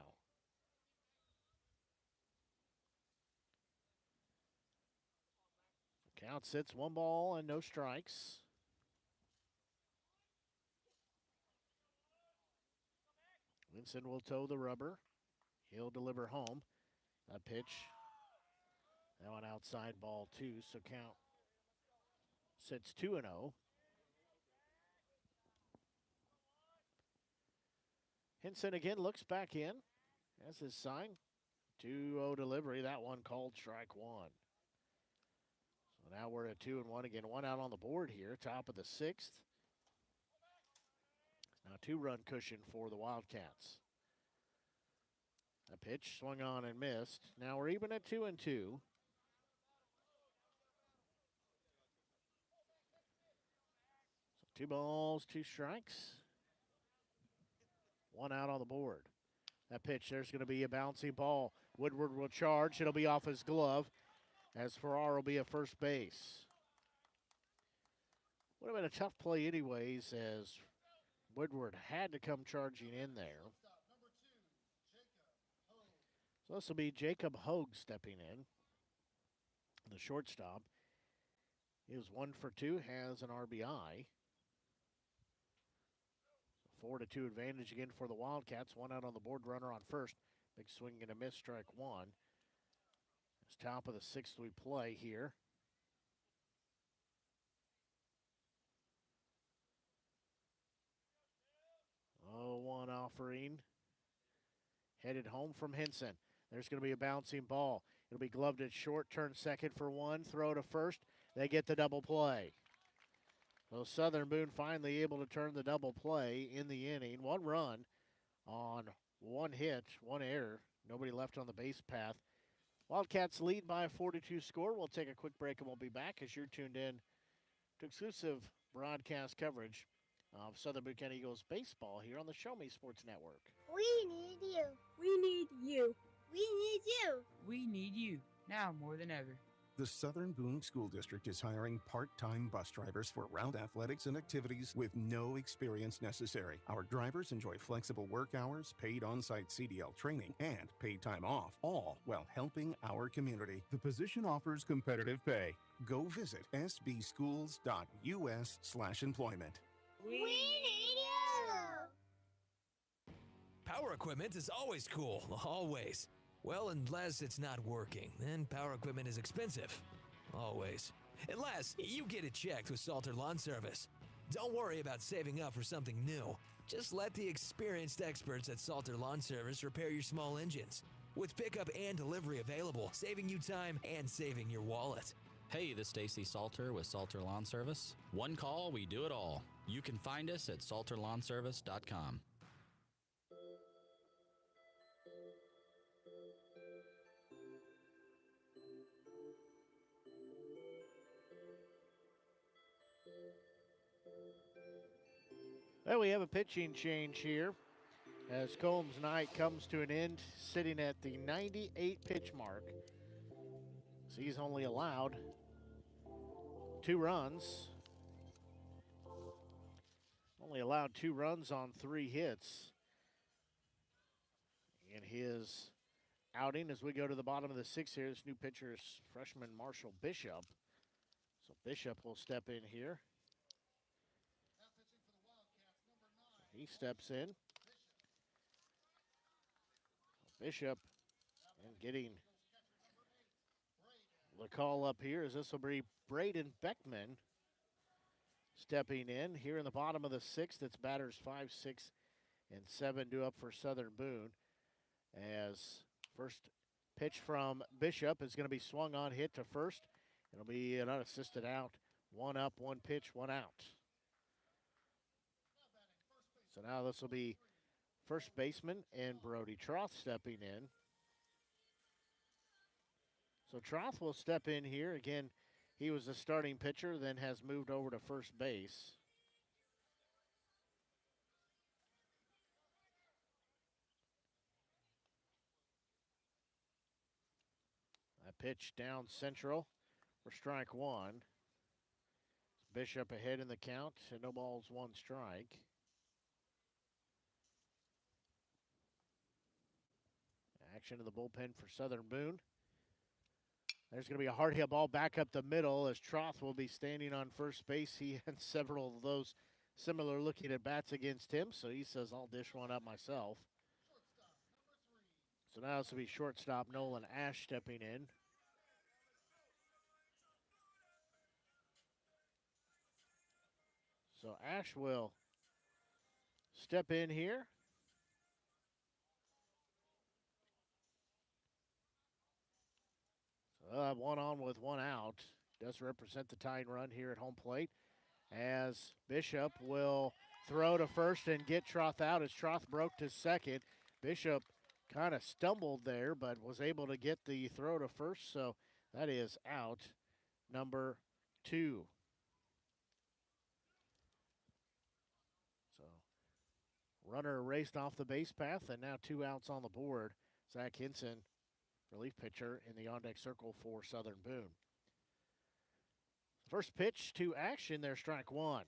Count sits 1 ball and no strikes. Vincent will toe the rubber. He'll deliver home. That pitch, that one outside, ball 2, so count sits 2-0. Henson again looks back in as his sign. 2-0 delivery, that one called strike 1. So now we're at 2-1 again. 1 out on the board here, top of the 6th. Now 2-run cushion for the Wildcats. A pitch swung on and missed. Now we're even at 2-2. So 2 balls, 2 strikes. 1 out on the board. That pitch, there's going to be a bouncing ball. Woodward will charge. It'll be off his glove as Farrar will be at first base. Would have been a tough play anyways as Woodward had to come charging in there. So this will be Jacob Hogue stepping in, the shortstop. He is 1 for 2, has an RBI. 4-2 advantage again for the Wildcats. 1 out on the board, runner on first. Big swing and a miss, strike 1. It's top of the 6th we play here. 0-1 offering. Headed home from Henson. There's going to be a bouncing ball. It'll be gloved at short, turn second for 1, throw to first. They get the double play. So Southern Boone finally able to turn the double play in the inning. 1 run on 1 hit, 1 error. Nobody left on the base path. Wildcats lead by a 4-2 score. We'll take a quick break and we'll be back as you're tuned in to exclusive broadcast coverage of Southern Boone County Eagles baseball here on the Show Me Sports Network. We need you. We need you. We need you. We need you now more than ever. The Southern Boone School District is hiring part-time bus drivers for route athletics and activities with no experience necessary. Our drivers enjoy flexible work hours, paid on-site CDL training, and paid time off, all while helping our community. The position offers competitive pay. Go visit sbschools.us/employment. We need you. Power equipment is always cool, always. Well, unless it's not working, then power equipment is expensive. Always. Unless you get it checked with Salter Lawn Service. Don't worry about saving up for something new. Just let the experienced experts at Salter Lawn Service repair your small engines. With pickup and delivery available, saving you time and saving your wallet. Hey, this is Stacy Salter with Salter Lawn Service. 1 call, we do it all. You can find us at salterlawnservice.com. Well, we have a pitching change here as Combs' night comes to an end, sitting at the 98 pitch mark. So he's only allowed 2 runs. Only allowed 2 runs on 3 hits in his outing. As we go to the bottom of the 6th here, this new pitcher is freshman Marshall Bishop. So Bishop will step in here. He steps in. Bishop and getting the call up here as this will be Braden Beckman stepping in here in the bottom of the 6th. It's batters 5, 6, and 7 due up for Southern Boone. As first pitch from Bishop is going to be swung on, hit to first. It'll be an unassisted out. 1 up, 1 pitch, 1 out. So now this will be first baseman and Brody Troth stepping in. So Troth will step in here. Again, he was the starting pitcher, then has moved over to first base. A pitch down central for strike 1. Bishop ahead in the count, and no balls, 1 strike. Action to the bullpen for Southern Boone. There's going to be a hard hit ball back up the middle as Troth will be standing on first base. He had several of those similar looking at bats against him, so he says, I'll dish one up myself. So now this will be shortstop Nolan Ash stepping in. So Ash will step in here. So 1 on with 1 out. Does represent the tying run here at home plate as Bishop will throw to first and get Troth out as Troth broke to second. Bishop kind of stumbled there but was able to get the throw to first, so that is out number 2. So runner raced off the base path and now 2 outs on the board. Zach Hinson, relief pitcher in the on-deck circle for Southern Boone. First pitch to action there, strike 1.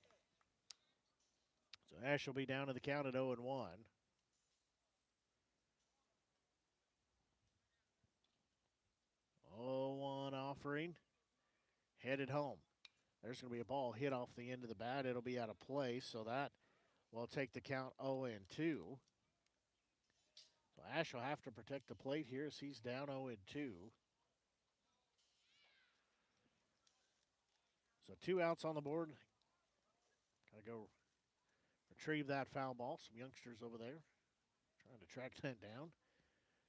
So Ash will be down to the count at 0-1. 0-1 offering, headed home. There's going to be a ball hit off the end of the bat. It'll be out of play, so that will take the count 0-2. So Ash will have to protect the plate here as he's down 0-2. So 2 outs on the board. Got to go retrieve that foul ball. Some youngsters over there trying to track that down.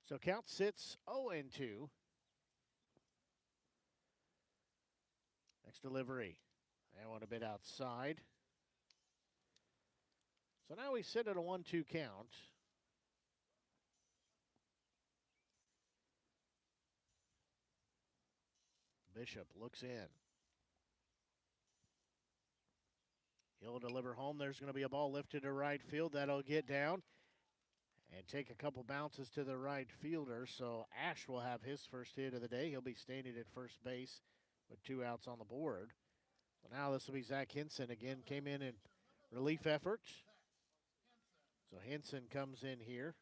So count sits 0-2. Next delivery. That one a bit outside. So now we sit at a 1-2 count. Bishop looks in. He'll deliver home. There's going to be a ball lifted to right field. That'll get down and take a couple bounces to the right fielder. So Ash will have his first hit of the day. He'll be standing at first base with 2 outs on the board. So now this will be Zach Hinson again. Came in relief effort. So Hinson comes in here.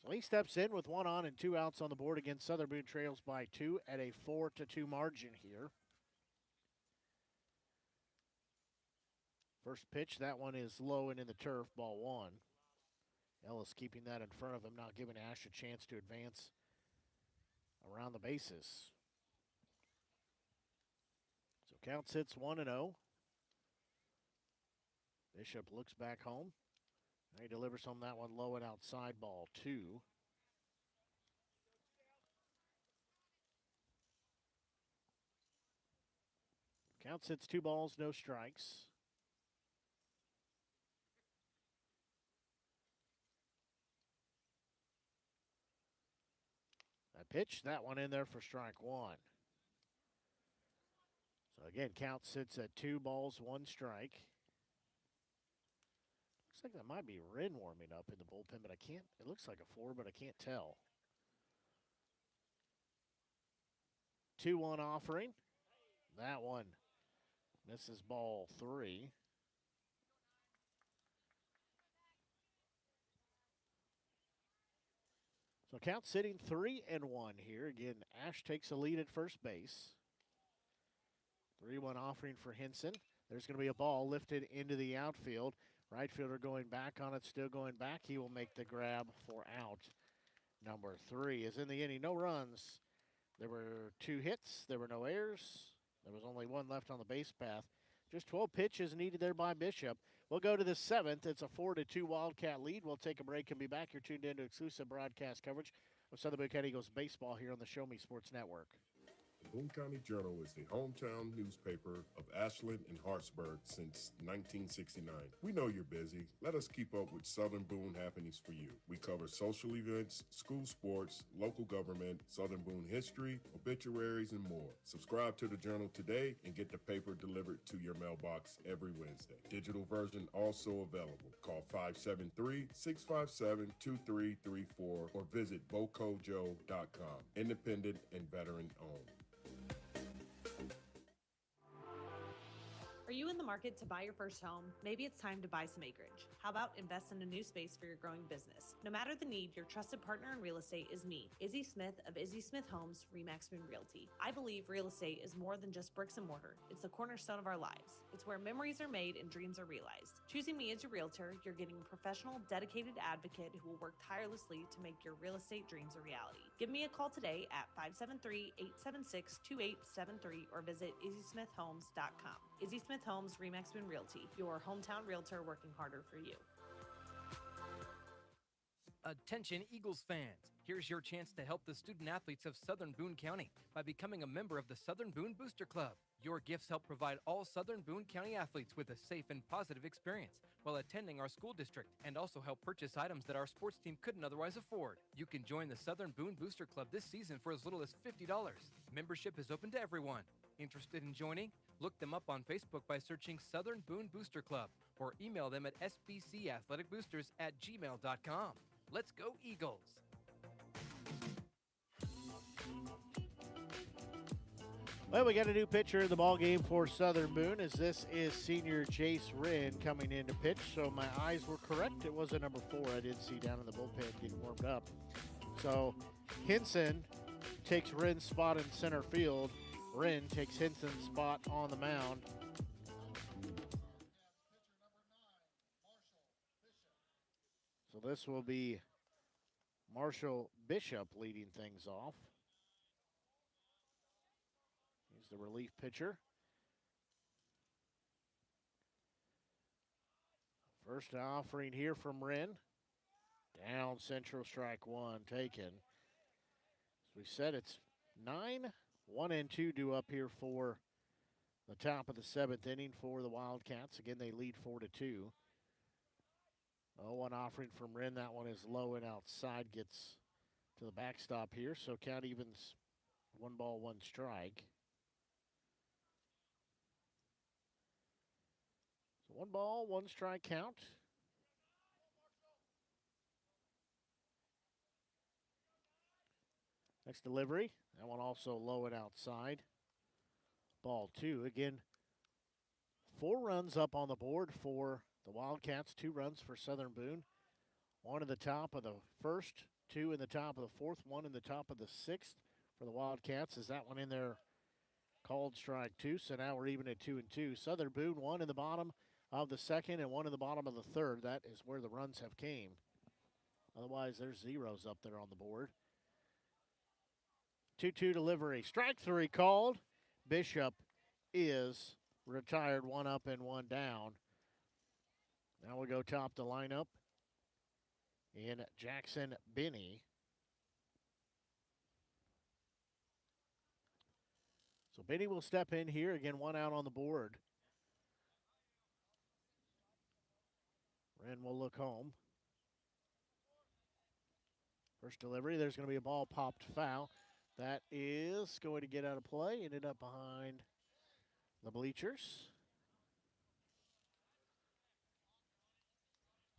So he steps in with 1 on and 2 outs on the board against Southern Boone. Trails by 2 at a 4-2 margin here. First pitch, that one is low and in the turf, ball 1. Ellis keeping that in front of him, not giving Ash a chance to advance around the bases. So count sits 1-0. Bishop looks back home. He delivers home that one low and outside, ball 2. Count sits 2 balls, no strikes. That pitch, that one in there for strike 1. So again, count sits at 2 balls, 1 strike. Looks like that might be Wren warming up in the bullpen, but I can't. It looks like a 4, but I can't tell. 2-1 offering. That one misses ball 3. So count sitting 3-1 here. Again, Ash takes a lead at first base. 3-1 offering for Henson. There's going to be a ball lifted into the outfield. Right fielder going back on it, still going back. He will make the grab for out. Number 3 is in the inning. No runs. There were 2 hits. There were no errors. There was only 1 left on the base path. Just 12 pitches needed there by Bishop. We'll go to the 7th. It's a 4-2 Wildcat lead. We'll take a break and be back. You're tuned in to exclusive broadcast coverage of Southern Boone County Eagles baseball here on the Show Me Sports Network. The Boone County Journal is the hometown newspaper of Ashland and Hartsburg since 1969. We know you're busy. Let us keep up with Southern Boone happenings for you. We cover social events, school sports, local government, Southern Boone history, obituaries, and more. Subscribe to the Journal today and get the paper delivered to your mailbox every Wednesday. Digital version also available. Call 573-657-2334 or visit bocojo.com. Independent and veteran owned. Are you in the market to buy your first home? Maybe it's time to buy some acreage. How about invest in a new space for your growing business? No matter the need, your trusted partner in real estate is me, Izzy Smith of Izzy Smith Homes, Remax Boone Realty. I believe real estate is more than just bricks and mortar. It's the cornerstone of our lives. It's where memories are made and dreams are realized. Choosing me as your realtor, you're getting a professional, dedicated advocate who will work tirelessly to make your real estate dreams a reality. Give me a call today at 573-876-2873 or visit izzysmithhomes.com. Izzy Smith Homes, Remax Boone Realty, your hometown realtor working harder for you. Attention Eagles fans, here's your chance to help the student athletes of Southern Boone County by becoming a member of the Southern Boone Booster Club. Your gifts help provide all Southern Boone County athletes with a safe and positive experience while attending our school district, and also help purchase items that our sports team couldn't otherwise afford. You can join the Southern Boone Booster Club this season for as little as $50. Membership is open to everyone. Interested in joining? Look them up on Facebook by searching Southern Boone Booster Club or email them at sbcathleticboosters@gmail.com. Let's go Eagles! Well, we got a new pitcher in the ball game for Southern Boone, as this is senior Jace Wren coming in to pitch. So my eyes were correct. It was a number 4 I did see down in the bullpen getting warmed up. So Henson takes Wren's spot in center field. Wren takes Henson's spot on the mound. So this will be Marshall Bishop leading things off. He's the relief pitcher. First offering here from Wren. Down central, strike 1 taken. As we said, it's 9, 1 and 2 due up here for the top of the 7th inning for the Wildcats. Again, they lead 4-2. 0-1 offering from Wren. That one is low and outside. Gets to the backstop here. So count evens 1 ball, 1 strike. So 1 ball, 1 strike count. Next delivery. That one also low and outside. Ball 2. Again, 4 runs up on the board for the Wildcats. 2 runs for Southern Boone. 1 in the top of the first, 2 in the top of the 4th, 1 in the top of the 6th for the Wildcats. Is that one in there? Called strike 2. So now we're even at 2 and 2. Southern Boone 1 in the bottom of the 2nd and 1 in the bottom of the 3rd. That is where the runs have came. Otherwise, there's zeros up there on the board. 2-2 delivery. Strike 3 called. Bishop is retired, 1 up and 1 down. Now we go top the lineup in Jackson Binney. So Binney will step in here. Again, 1 out on the board. Wren will look home. First delivery, there's going to be a ball popped foul. That is going to get out of play. Ended up behind the bleachers.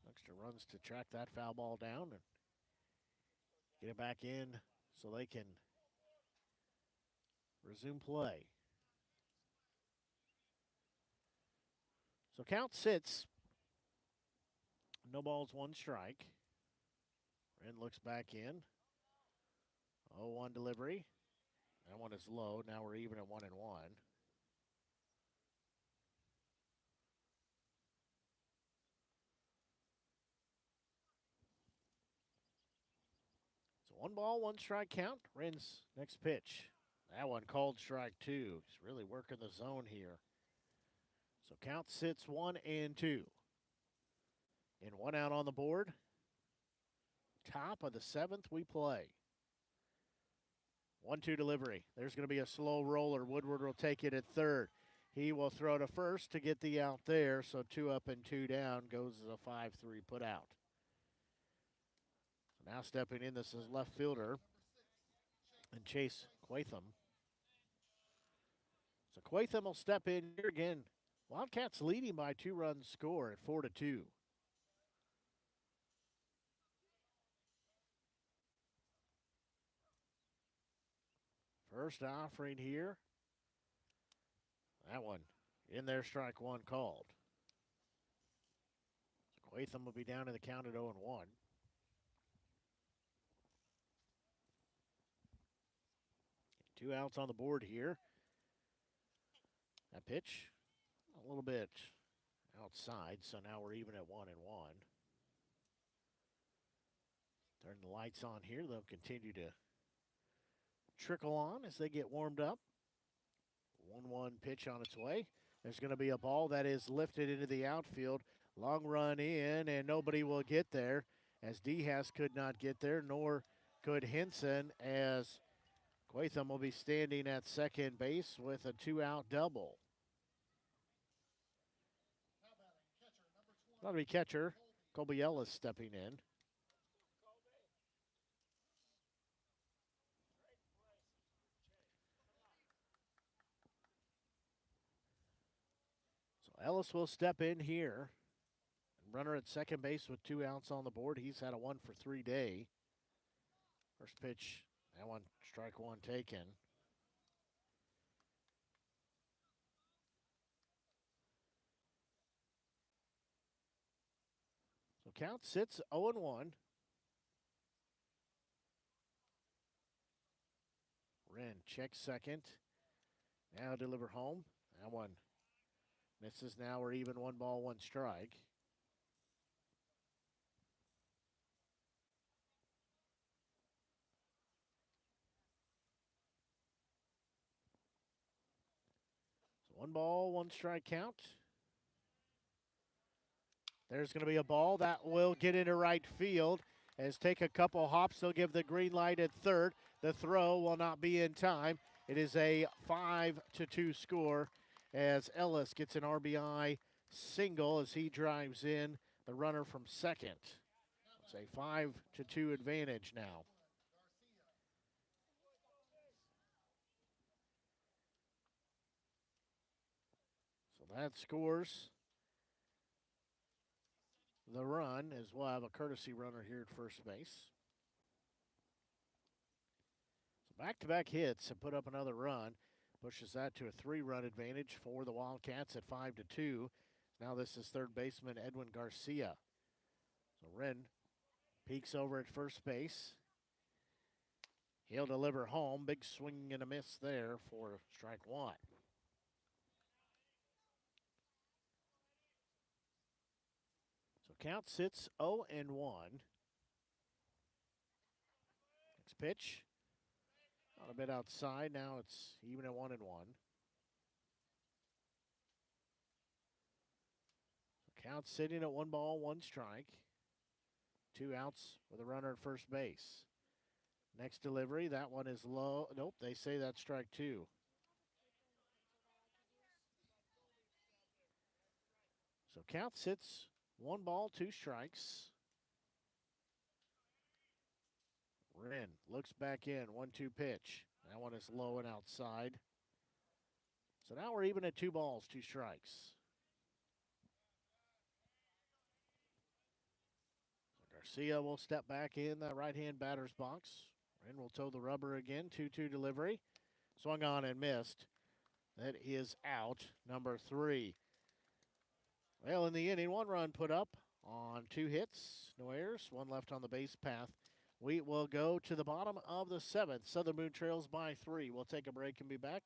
Extra runs to track that foul ball down and get it back in so they can resume play. So count sits. No balls, one strike. Wren looks back in. 0-1 delivery. That one is low. Now we're even at 1-1. So 1 ball, 1 strike count. Wren's next pitch. That one called strike 2. He's really working the zone here. So count sits 1-2. And 1 out on the board. Top of the 7th we play. 1-2 delivery. There's going to be a slow roller. Woodward will take it at third. He will throw to first to get the out there. So 2 up and 2 down goes as a 5-3 put out. So now stepping in, this is left fielder and Chase Quatham. So Quatham will step in here again. Wildcats leading by 2-run score at 4-2. First offering here. That one in there, strike 1 called. So Quatham will be down in the count at 0-1. 2 outs on the board here. That pitch a little bit outside, so now we're even at 1-1. Turn the lights on here. They'll continue to trickle on as they get warmed up. 1-1 pitch on its way. There's going to be a ball that is lifted into the outfield. Long run in, and nobody will get there, as Dehas could not get there, nor could Henson, as Quatham will be standing at second base with a 2-out double. That'll be catcher Colby Ellis stepping in. Ellis will step in here. Runner at second base with 2 outs on the board. He's had a 1-for-3 day. First pitch, that one, strike 1 taken. So count sits 0-1. Wren checks second. Now deliver home. That one misses. Now we're even, 1 ball, 1 strike. So 1 ball, 1 strike count. There's going to be a ball that will get into right field. As take a couple hops, they'll give the green light at third. The throw will not be in time. It is a 5-2 score as Ellis gets an RBI single as he drives in the runner from second. It's a 5-2 advantage now. So that scores the run, as we'll have a courtesy runner here at first base. So back-to-back hits and put up another run. Pushes that to a 3-run advantage for the Wildcats at 5-2. Now this is third baseman Edwin Garcia. So Wren peeks over at first base. He'll deliver home. Big swing and a miss there for strike 1. So count sits 0-1. Next pitch. A bit outside. Now it's even at 1-1. So count sitting at 1 ball, 1 strike. 2 outs with a runner at first base. Next delivery, that one is low. Nope, they say that's strike 2. So count sits 1 ball, 2 strikes. Wren looks back in, 1-2 pitch. That one is low and outside. So now we're even at 2 balls, 2 strikes. Garcia will step back in the right-hand batter's box. And will toe the rubber again. 2-2 delivery. Swung on and missed. That is out, number 3. Well, in the inning, 1 run put up on 2 hits. No errors, 1 left on the base path. We will go to the bottom of the 7th. Southern Boone trails by 3. We'll take a break and be back.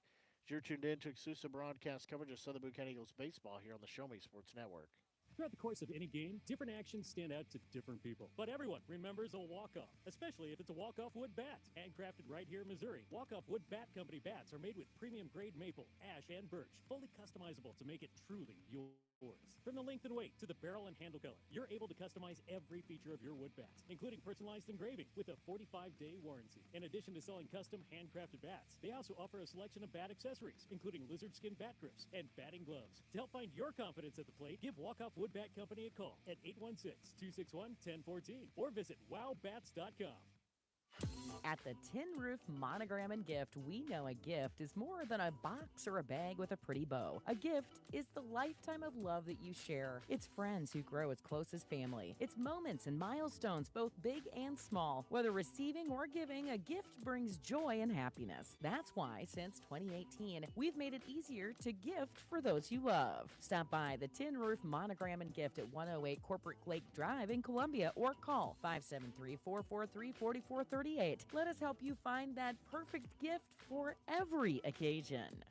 You're tuned in to exclusive broadcast coverage of Southern Boone County Eagles baseball here on the Show Me Sports Network. Throughout the course of any game, different actions stand out to different people. But everyone remembers a walk-off, especially if it's a walk-off wood bat. Handcrafted right here in Missouri. Walk-off Wood Bat Company bats are made with premium-grade maple, ash, and birch. Fully customizable to make it truly yours. From the length and weight to the barrel and handle color, you're able to customize every feature of your wood bats, including personalized engraving with a 45-day warranty. In addition to selling custom handcrafted bats, they also offer a selection of bat accessories, including lizard skin bat grips and batting gloves. To help find your confidence at the plate, give Walk-Off Wood Bat Company a call at 816-261-1014 or visit wowbats.com. At the Tin Roof Monogram and Gift, we know a gift is more than a box or a bag with a pretty bow. A gift is the lifetime of love that you share. It's friends who grow as close as family. It's moments and milestones, both big and small. Whether receiving or giving, a gift brings joy and happiness. That's why, since 2018, we've made it easier to gift for those you love. Stop by the Tin Roof Monogram and Gift at 108 Corporate Lake Drive in Columbia or call 573-443-4438. Let us help you find that perfect gift for every occasion.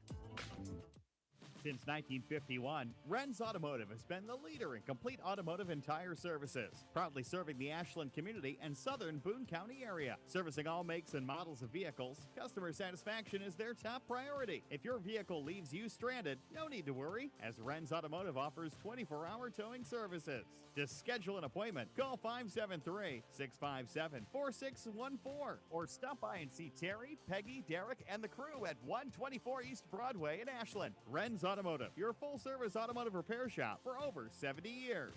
Since 1951, Ren's Automotive has been the leader in complete automotive and tire services, proudly serving the Ashland community and southern Boone County area. Servicing all makes and models of vehicles, customer satisfaction is their top priority. If your vehicle leaves you stranded, no need to worry, as Ren's Automotive offers 24-hour towing services. To schedule an appointment, call 573-657-4614 or stop by and see Terry, Peggy, Derek, and the crew at 124 East Broadway in Ashland. Ren's Automotive, your full-service automotive repair shop for over 70 years.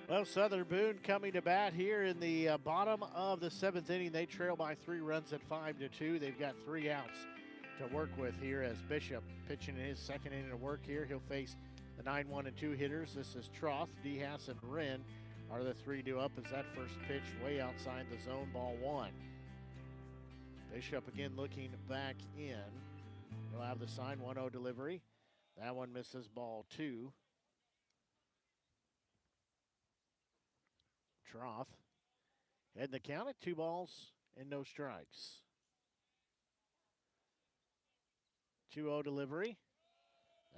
Well, Southern Boone coming to bat here in the bottom of the 7th inning. They trail by 3 runs at 5-2. They've got 3 outs to work with here as Bishop pitching in his 2nd inning of work here. He'll face the 9-1 and 2 hitters. This is Troth, DeHaas, and Wren are the 3 due up as that first pitch way outside the zone, ball 1. Bishop again looking back in. He'll have the sign 1-0 delivery. That one misses, ball 2. Troth had the count at 2 balls and no strikes. 2-0 delivery.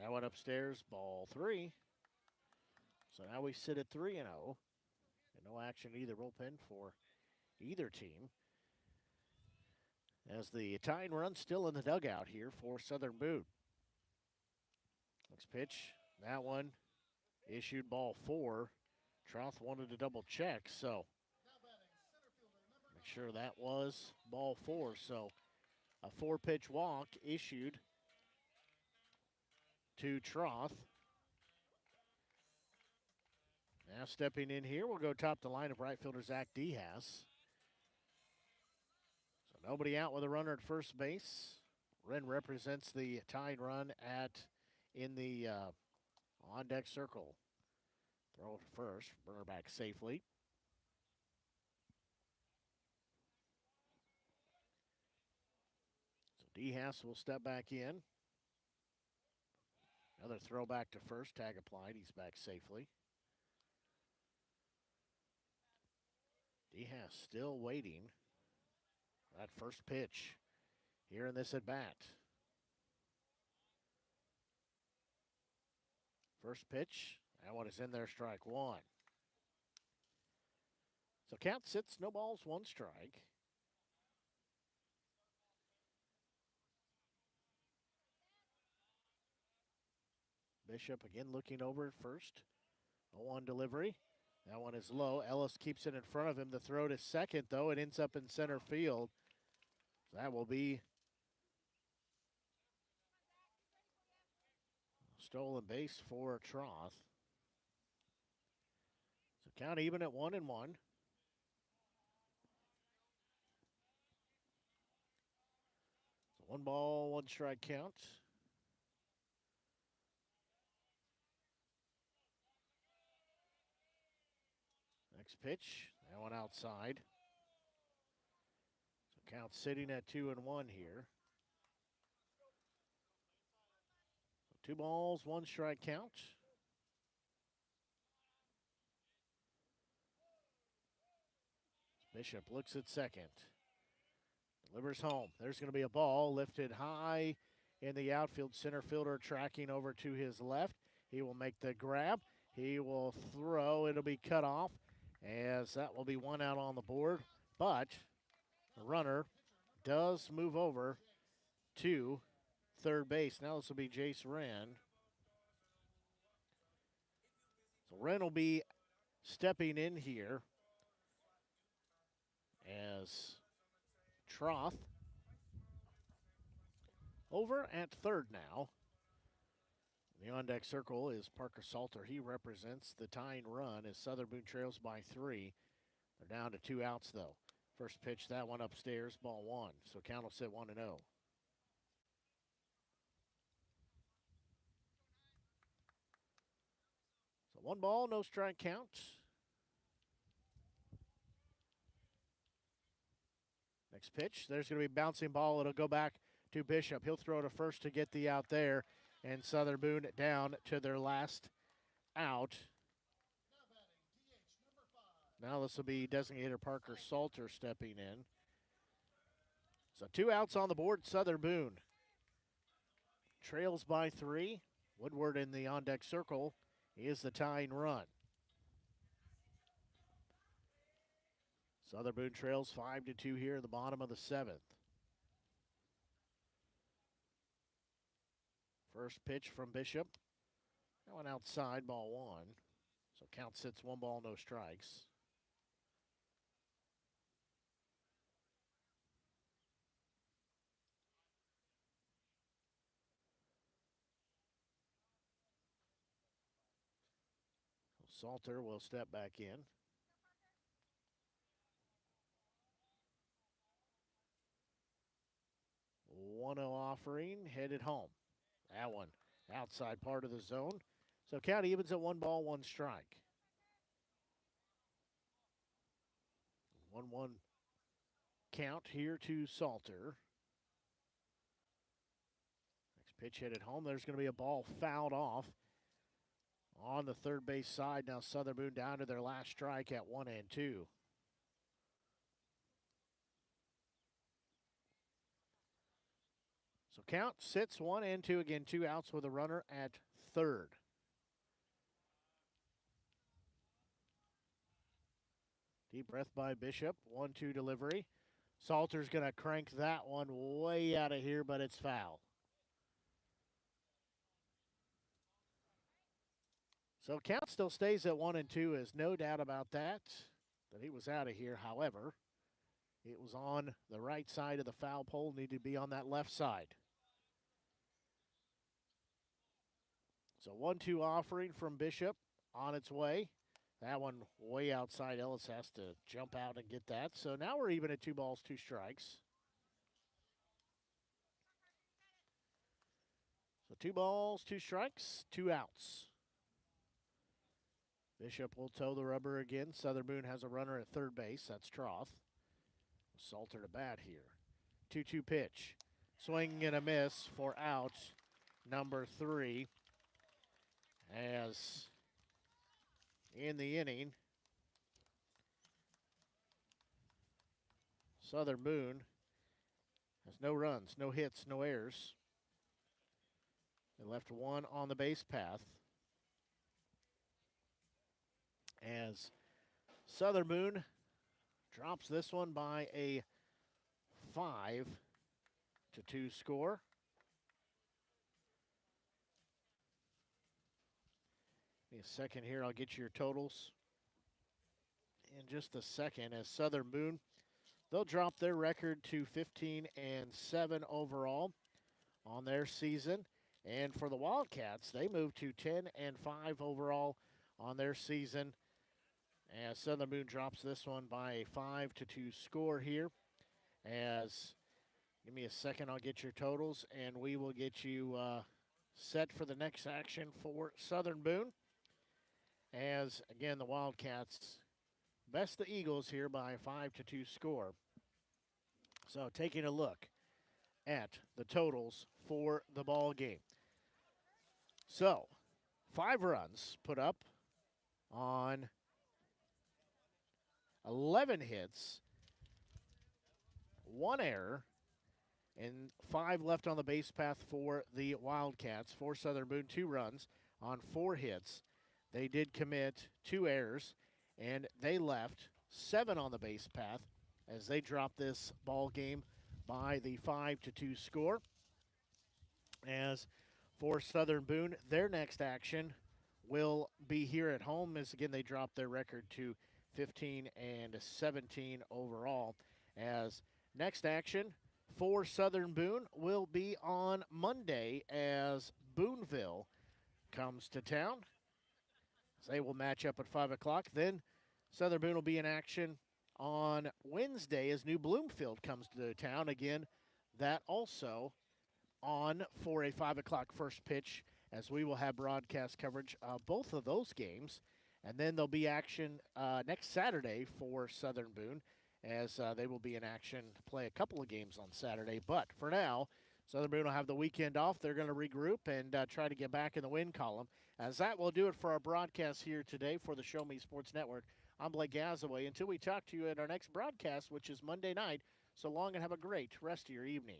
That one upstairs, ball 3. So now we sit at 3-0. And no action either bullpen for either team. As the tying run still in the dugout here for Southern Boone. Next pitch, that one issued, ball 4. Troth wanted to double check, so make sure that was ball 4. So a 4-pitch walk issued to Troth. Now stepping in here, we'll go top the line of right fielder Zach DeHaas. So nobody out with a runner at first base. Wren represents the tying run in the on-deck circle. Throw to first, runner back safely. So DeHaas will step back in. Another throw back to first, tag applied, he's back safely. DeHaas still waiting. That first pitch here in this at bat. First pitch, that one is in there, strike 1. So count sits, no balls, 1 strike. Bishop again looking over at first. 0-1 delivery. That one is low. Ellis keeps it in front of him. The throw to second, though. It ends up in center field. So that will be a stolen base for Troth. So count even at 1-1. So 1 ball, 1 strike count. Next pitch, that one outside. So count sitting at 2-1 here. So 2 balls, 1 strike count. Bishop looks at second. Delivers home. There's going to be a ball lifted high in the outfield. Center fielder tracking over to his left. He will make the grab. He will throw. It'll be cut off as that will be 1 out on the board. But the runner does move over to third base. Now this will be Jace Wren. So Wren will be stepping in here as Troth over at third now. The on-deck circle is Parker Salter. He represents the tying run as Southern Boone trails by 3. They're down to 2 outs, though. First pitch, that one upstairs, ball 1. So count will sit 1-0. So 1 ball, no strike count. Next pitch, there's going to be a bouncing ball. It'll go back to Bishop. He'll throw to first to get the out there. And Southern Boone down to their last out. Now this will be designator Parker Salter stepping in. So 2 outs on the board, Southern Boone. Trails by 3. Woodward in the on-deck circle is the tying run. Southern Boone trails 5-2 here in the bottom of the 7th. First pitch from Bishop. That one outside, ball 1. So count sits 1 ball, no strikes. So Salter will step back in. One offering, headed home. That one outside part of the zone. So count evens at 1 ball, 1 strike. 1-1 count here to Salter. Next pitch headed home. There's going to be a ball fouled off on the third base side. Now Southern Boone down to their last strike at 1-2. So count sits 1-2. Again, 2 outs with a runner at third. Deep breath by Bishop. 1-2 delivery. Salter's going to crank that one way out of here, but it's foul. So count still stays at 1-2. There's no doubt about that he was out of here. However, it was on the right side of the foul pole. Needed to be on that left side. So 1-2 offering from Bishop on its way. That one way outside. Ellis has to jump out and get that. So now we're even at 2 balls, 2 strikes. So 2 balls, 2 strikes, 2 outs. Bishop will toe the rubber again. Southern Boone has a runner at third base. That's Troth. Salter to bat here. 2-2 pitch. Swing and a miss for out number 3. As in the inning, Southern Boone has no runs, no hits, no errors. They left 1 on the base path. As Southern Boone drops this one by a 5-2 score. Give me a second here. I'll get you your totals in just a second. As Southern Boone, they'll drop their record to 15-7 overall on their season. And for the Wildcats, they move to 10-5 overall on their season. As Southern Boone drops this one by a 5-2 score here. As Give me a second. I'll get your totals, and we will get you set for the next action for Southern Boone. As, again, the Wildcats best the Eagles here by a 5-2 score. So taking a look at the totals for the ball game. So 5 runs put up on 11 hits, 1 error, and 5 left on the base path for the Wildcats. For Southern Boone, 2 runs on 4 hits. They did commit 2 errors, and they left 7 on the base path as they dropped this ball game by the 5-2 score. As for Southern Boone, their next action will be here at home, as again they dropped their record to 15-17 overall. As next action for Southern Boone will be on Monday as Booneville comes to town. So they will match up at 5 o'clock. Then Southern Boone will be in action on Wednesday as New Bloomfield comes to town. Again, that also on for a 5 o'clock first pitch, as we will have broadcast coverage of both of those games. And then there'll be action next Saturday for Southern Boone, as they will be in action to play a couple of games on Saturday. But for now, Southern Boone will have the weekend off. They're going to regroup and try to get back in the win column. As that will do it for our broadcast here today for the Show Me Sports Network. I'm Blake Gazaway. Until we talk to you at our next broadcast, which is Monday night, so long and have a great rest of your evening.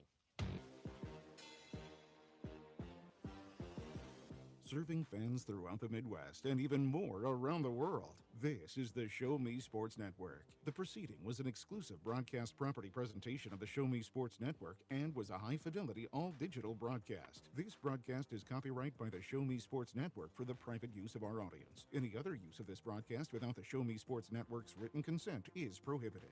Serving fans throughout the Midwest and even more around the world. This is the Show Me Sports Network. The proceeding was an exclusive broadcast property presentation of the Show Me Sports Network and was a high-fidelity, all-digital broadcast. This broadcast is copyright by the Show Me Sports Network for the private use of our audience. Any other use of this broadcast without the Show Me Sports Network's written consent is prohibited.